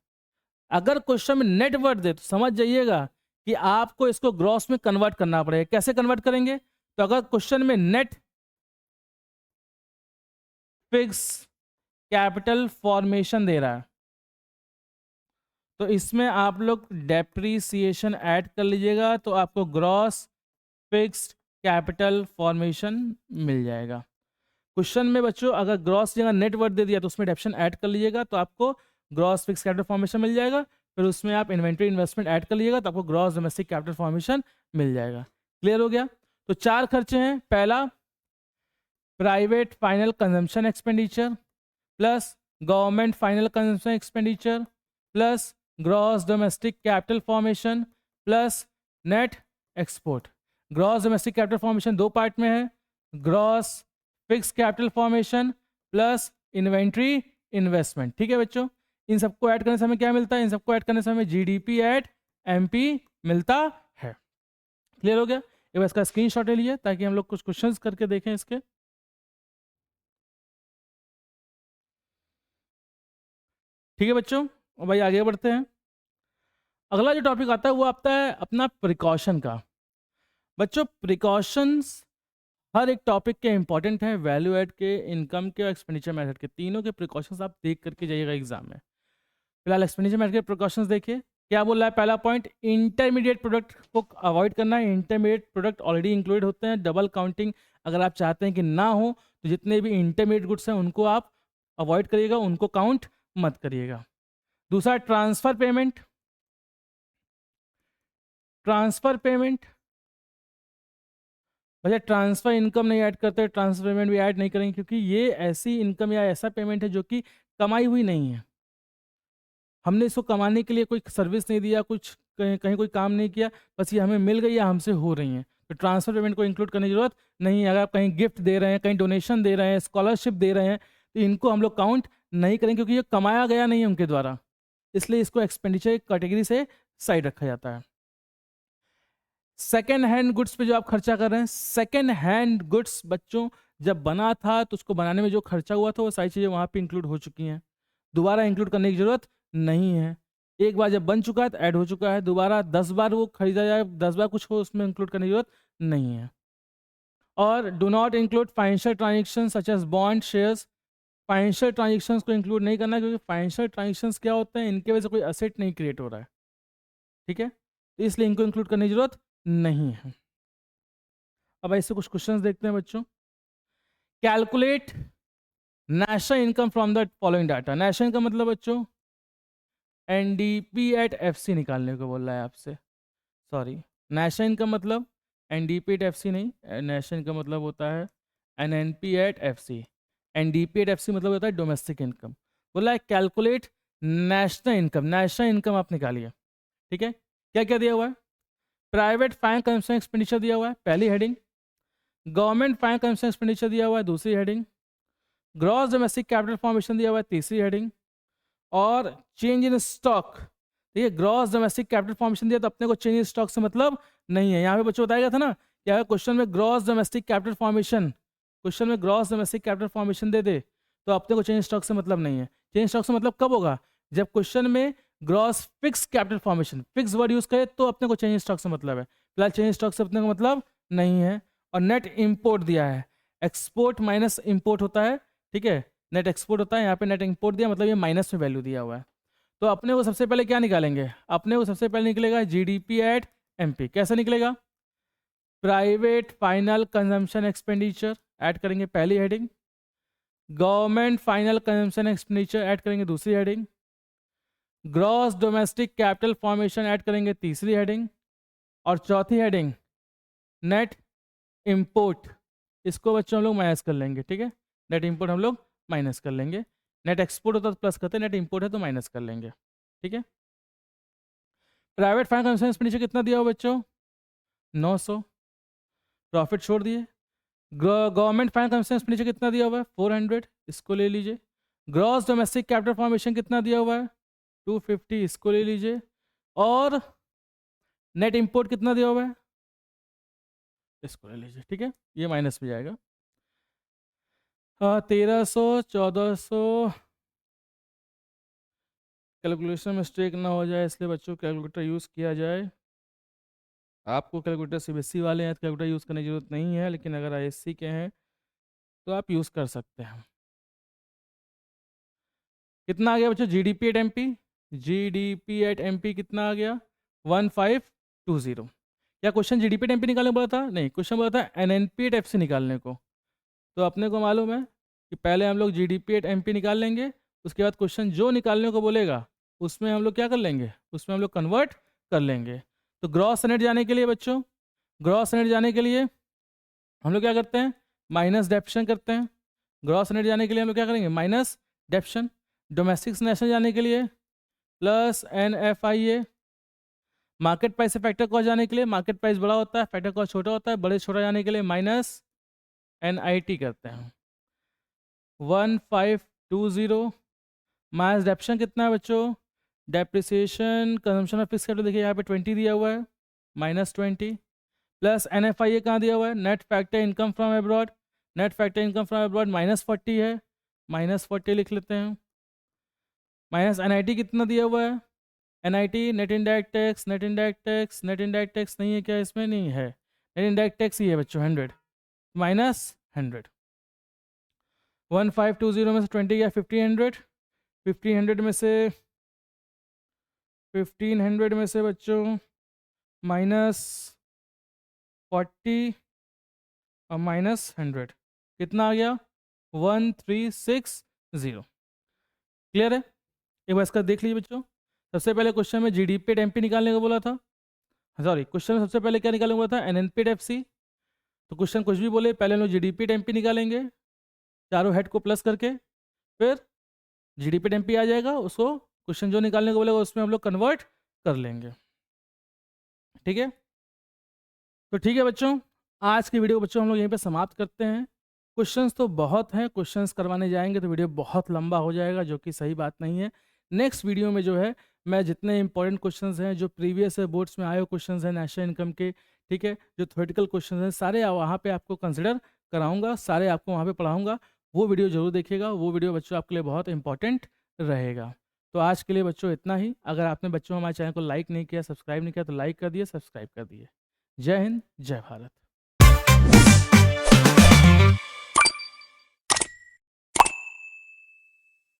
अगर क्वेश्चन में नेट वर्ड दे तो समझ जाइएगा कि आपको इसको ग्रॉस में कन्वर्ट करना पड़ेगा। कैसे कन्वर्ट करेंगे? तो अगर क्वेश्चन में नेट फिक्स कैपिटल फॉर्मेशन दे रहा है तो इसमें आप लोग डेप्रीसिएशन ऐड कर लीजिएगा, तो आपको ग्रॉस फिक्स्ड कैपिटल फॉर्मेशन मिल जाएगा। क्वेश्चन में बच्चों अगर ग्रॉस जगह नेट वर्ड दे दिया तो उसमें डेप्शन ऐड कर लीजिएगा, तो आपको ग्रॉस फिक्स कैपिटल फॉर्मेशन मिल जाएगा। फिर उसमें आप इन्वेंट्री इन्वेस्टमेंट ऐड कर लीजिएगा तो आपको ग्रॉस डोमेस्टिक कैपिटल फॉर्मेशन मिल जाएगा। क्लियर हो गया? तो चार खर्चे हैं। पहला, private final consumption expenditure plus government final consumption expenditure plus gross domestic capital formation plus net export. Gross domestic capital formation दो पार्ट में है, gross fix capital formation plus inventory investment. ठीक है बच्चों, इन सबको ऐड करने से हमें क्या मिलता है? इन सबको ऐड करने से हमें जीडीपी एट एमपी मिलता है। क्लियर हो गया? एक बार इसका स्क्रीनशॉट ले लीजिए ताकि हम लोग कुछ क्वेश्चंस करके देखें इसके। ठीक है बच्चों, और भाई आगे बढ़ते हैं। अगला जो टॉपिक आता है वो आता है अपना प्रिकॉशन का। बच्चों प्रिकॉशंस हर एक टॉपिक के इंपॉर्टेंट है, वैल्यू एड के, इनकम के और एक्सपेंडिचर मेथड के, तीनों के प्रिकॉशंस आप देख करके जाइएगा एग्जाम में। फिलहाल एक्सपेंडिचर मेथड के प्रिकॉशंस देखिए क्या बोल रहा है। पहला पॉइंट, इंटरमीडिएट प्रोडक्ट को अवॉइड करना है। इंटरमीडिएट प्रोडक्ट ऑलरेडी इंक्लूड होते हैं, डबल काउंटिंग अगर आप चाहते हैं कि ना हो तो जितने भी इंटरमीडिएट गुड्स हैं उनको आप अवॉइड करिएगा, उनको काउंट मत करिएगा। दूसरा, ट्रांसफर पेमेंट। ट्रांसफर पेमेंट भैया ट्रांसफर इनकम नहीं ऐड करते, ट्रांसफर पेमेंट भी ऐड नहीं करेंगे क्योंकि ये ऐसी इनकम या ऐसा पेमेंट है जो कि कमाई हुई नहीं है। हमने इसको कमाने के लिए कोई सर्विस नहीं दिया, कुछ कहीं कहीं कोई काम नहीं किया, बस ये हमें मिल गई या हमसे हो रही हैं। तो ट्रांसफर पेमेंट को इंक्लूड करने की जरूरत नहीं है। अगर आप कहीं गिफ्ट दे रहे हैं, कहीं डोनेशन दे रहे हैं, स्कॉलरशिप दे रहे हैं, तो इनको हम लोग काउंट नहीं करेंगे क्योंकि ये कमाया गया नहीं है उनके द्वारा, इसलिए इसको एक्सपेंडिचर कैटेगरी से साइड रखा जाता है। सेकेंड हैंड गुड्स पे जो आप खर्चा कर रहे हैं, सेकेंड हैंड गुड्स बच्चों जब बना था तो उसको बनाने में जो खर्चा हुआ था वो सारी चीज़ें वहाँ पे इंक्लूड हो चुकी हैं, दोबारा इंक्लूड करने की ज़रूरत नहीं है। एक बार जब बन चुका है तो ऐड हो चुका है, दोबारा 10 बार वो खरीदा जाए, 10 बार कुछ हो उसमें इंक्लूड करने की जरूरत नहीं है। और do not include financial transaction such as bond shares. Financial transactions को इंक्लूड नहीं करना क्योंकि फाइनेंशियल ट्रांजेक्शन्स क्या होते हैं, इनके वजह से कोई असेट नहीं क्रिएट हो रहा है। ठीक है, तो इसलिए इनको इंक्लूड करने की जरूरत नहीं है। अब ऐसे कुछ क्वेश्चंस देखते हैं बच्चों। Calculate national income from the following data. National income मतलब बच्चों एनडीपी एट एफसी निकालने को बोल रहा है आपसे। सॉरी, नेशनल इनकम मतलब एनडीपी एट एफसी नहीं, नेशनल इनकम मतलब होता है NNP at FC. NDP at FC मतलब होता है डोमेस्टिक इनकम। बोला है कैलकुलेट नेशनल इनकम आप निकालिए, ठीक है। क्या क्या दिया हुआ है? प्राइवेट फाइनेंस कंजम्पशन एक्सपेंडिचर दिया हुआ है, पहली heading. Government finance consumption expenditure दिया हुआ है, दूसरी heading. Gross domestic capital formation दिया हुआ है, तीसरी हेडिंग। और चेंज इन स्टॉक, ठीक है। ग्रॉस डोमेस्टिक कैपिटल फॉर्मेशन दिया तो अपने को चेंज इन स्टॉक से मतलब नहीं है। यहाँ पे बच्चों बताया गया था ना कि अगर क्वेश्चन में gross domestic capital formation, question में ग्रॉस डोमेस्टिक कैपिटल फॉर्मेशन दे दे तो अपने को चेंज स्टॉक से मतलब नहीं है। चेंज स्टॉक से मतलब कब होगा? जब क्वेश्चन में gross fix capital formation, fix word use करे तो अपने को चेंज स्टॉक से मतलब है। फिलहाल चेंज स्टॉक से अपने को मतलब नहीं है। और नेट इंपोर्ट दिया है, एक्सपोर्ट माइनस इंपोर्ट होता है, ठीक है। नेट एक्सपोर्ट होता है, यहाँ पे नेट इंपोर्ट दिया मतलब ये माइनस में वैल्यू दिया हुआ है। तो अपने को सबसे पहले क्या निकालेंगे? अपने को सबसे पहले निकलेगा जीडीपी एट एमपी। कैसे निकलेगा? Private final consumption expenditure add करेंगे, पहली heading. Government final consumption expenditure add करेंगे, दूसरी heading. Gross domestic capital formation add करेंगे, तीसरी हेडिंग। और चौथी हेडिंग नेट इंपोर्ट, इसको बच्चों हम लोग माइनस कर लेंगे, ठीक है। नेट इंपोर्ट हम लोग माइनस कर लेंगे। नेट एक्सपोर्ट होता तो प्लस करते, नेट इंपोर्ट है तो माइनस कर लेंगे, ठीक है। प्राइवेट फाइनेंस कंजम्पशन एक्सपेंडिचर कितना दिया हुआ बच्चों? 900। प्रॉफिट छोड़ दिए। गवर्नमेंट फाइनेंस कंजम्पशन एक्सपेंडिचर कितना दिया हुआ है? 400, इसको ले लीजिए। ग्रॉस डोमेस्टिक कैपिटल फॉर्मेशन कितना दिया हुआ है? 250, इसको ले लीजिए। और नेट इंपोर्ट कितना दिया हुआ है? इसको ले लीजिए, ठीक है। ये माइनस में जाएगा। 1300, 1400। कैलकुलेशन मिस्टेक ना हो जाए इसलिए बच्चों कैलकुलेटर यूज़ किया जाए। आपको कैलकुलेटर सीबीएसई वाले हैं तो कैलकुलेटर यूज़ करने की जरूरत नहीं है, लेकिन अगर आईएससी के हैं तो आप यूज़ कर सकते हैं। कितना आ गया बच्चों GDP at MP? GDP at MP कितना आ गया? 1520। क्या क्वेश्चन जीडीपी एट एमपी निकालने को बोला था? नहीं, क्वेश्चन बोला था एनएनपी एट एफसी निकालने को। तो अपने को मालूम है कि पहले हम लोग जीडीपी एट एमपी निकाल लेंगे, उसके बाद क्वेश्चन जो निकालने को बोलेगा उसमें हम लोग क्या कर लेंगे? उसमें हम लोग कन्वर्ट कर लेंगे। तो ग्रॉस नेट जाने के लिए बच्चों, ग्रॉस नेट जाने के लिए हम लोग क्या करते हैं? माइनस डेप्शन करते हैं। ग्रॉस नेट जाने के लिए हम लोग क्या करेंगे? माइनस डेप्शन। डोमेस्टिक नेशनल जाने के लिए plus N F I A. Market price से फैक्टर कॉस्ट जाने के लिए, मार्केट प्राइस बड़ा होता है फैक्टर कॉस्ट छोटा होता है, बड़े छोटा जाने के लिए माइनस एन आई टी करते हैं। 1520 माइनस डेप्शन कितना है बच्चों? Depreciation consumption of fix capital देखिए यहाँ पे 20 दिया हुआ है, -20। प्लस एन एफ आई ए कहाँ दिया हुआ है? Net factor income from abroad. Net factor income from abroad -40 है, -40 लिख लेते हैं। माइनस एन आई टी कितना दिया हुआ है? N I T net indirect tax, net indirect tax, net indirect tax नहीं है क्या इसमें? नहीं है, नेट इनडायरेक्ट टैक्स ही है बच्चों 100, -100। 1520 में से 20 गया 1500, 1500 में से 1500 में से बच्चों -40 और -100 कितना आ गया? 1360। क्लियर है? एक बार इसका देख लीजिए बच्चों। सबसे पहले क्वेश्चन में जीडीपी एट एमपी निकालने को बोला था, सॉरी क्वेश्चन में सबसे पहले क्या निकालने को बोला था? NNP at FC. तो क्वेश्चन कुछ भी बोले पहले हम लोग जीडीपी एट एमपी निकालेंगे, चारों हेड को प्लस करके, फिर जीडीपी एट एमपी आ जाएगा, उसको क्वेश्चन जो निकालने को बोलेगा उसमें हम लोग कन्वर्ट कर लेंगे, ठीक है। तो ठीक है बच्चों, आज की वीडियो बच्चों हम लोग यहीं पे समाप्त करते हैं। क्वेश्चंस तो बहुत हैं, क्वेश्चंस करवाने जाएंगे तो वीडियो बहुत लंबा हो जाएगा, जो कि सही बात नहीं है। नेक्स्ट वीडियो में जो है मैं जितने इंपॉर्टेंट क्वेश्चंस हैं जो प्रीवियस बोर्ड्स में आए हुए क्वेश्चंस हैं नेशनल इनकम के, ठीक है, जो थ्योरेटिकल क्वेश्चंस हैं सारे वहाँ पे आपको कंसिडर कराऊंगा, सारे आपको वहाँ पे पढ़ाऊंगा। वो वीडियो जरूर देखिएगा, वो वीडियो बच्चों आपके लिए बहुत इंपॉर्टेंट रहेगा। तो आज के लिए बच्चों इतना ही। अगर आपने बच्चों हमारे चैनल को लाइक नहीं किया, सब्सक्राइब नहीं किया तो लाइक कर दिए, सब्सक्राइब कर दिए। जय हिंद, जय भारत।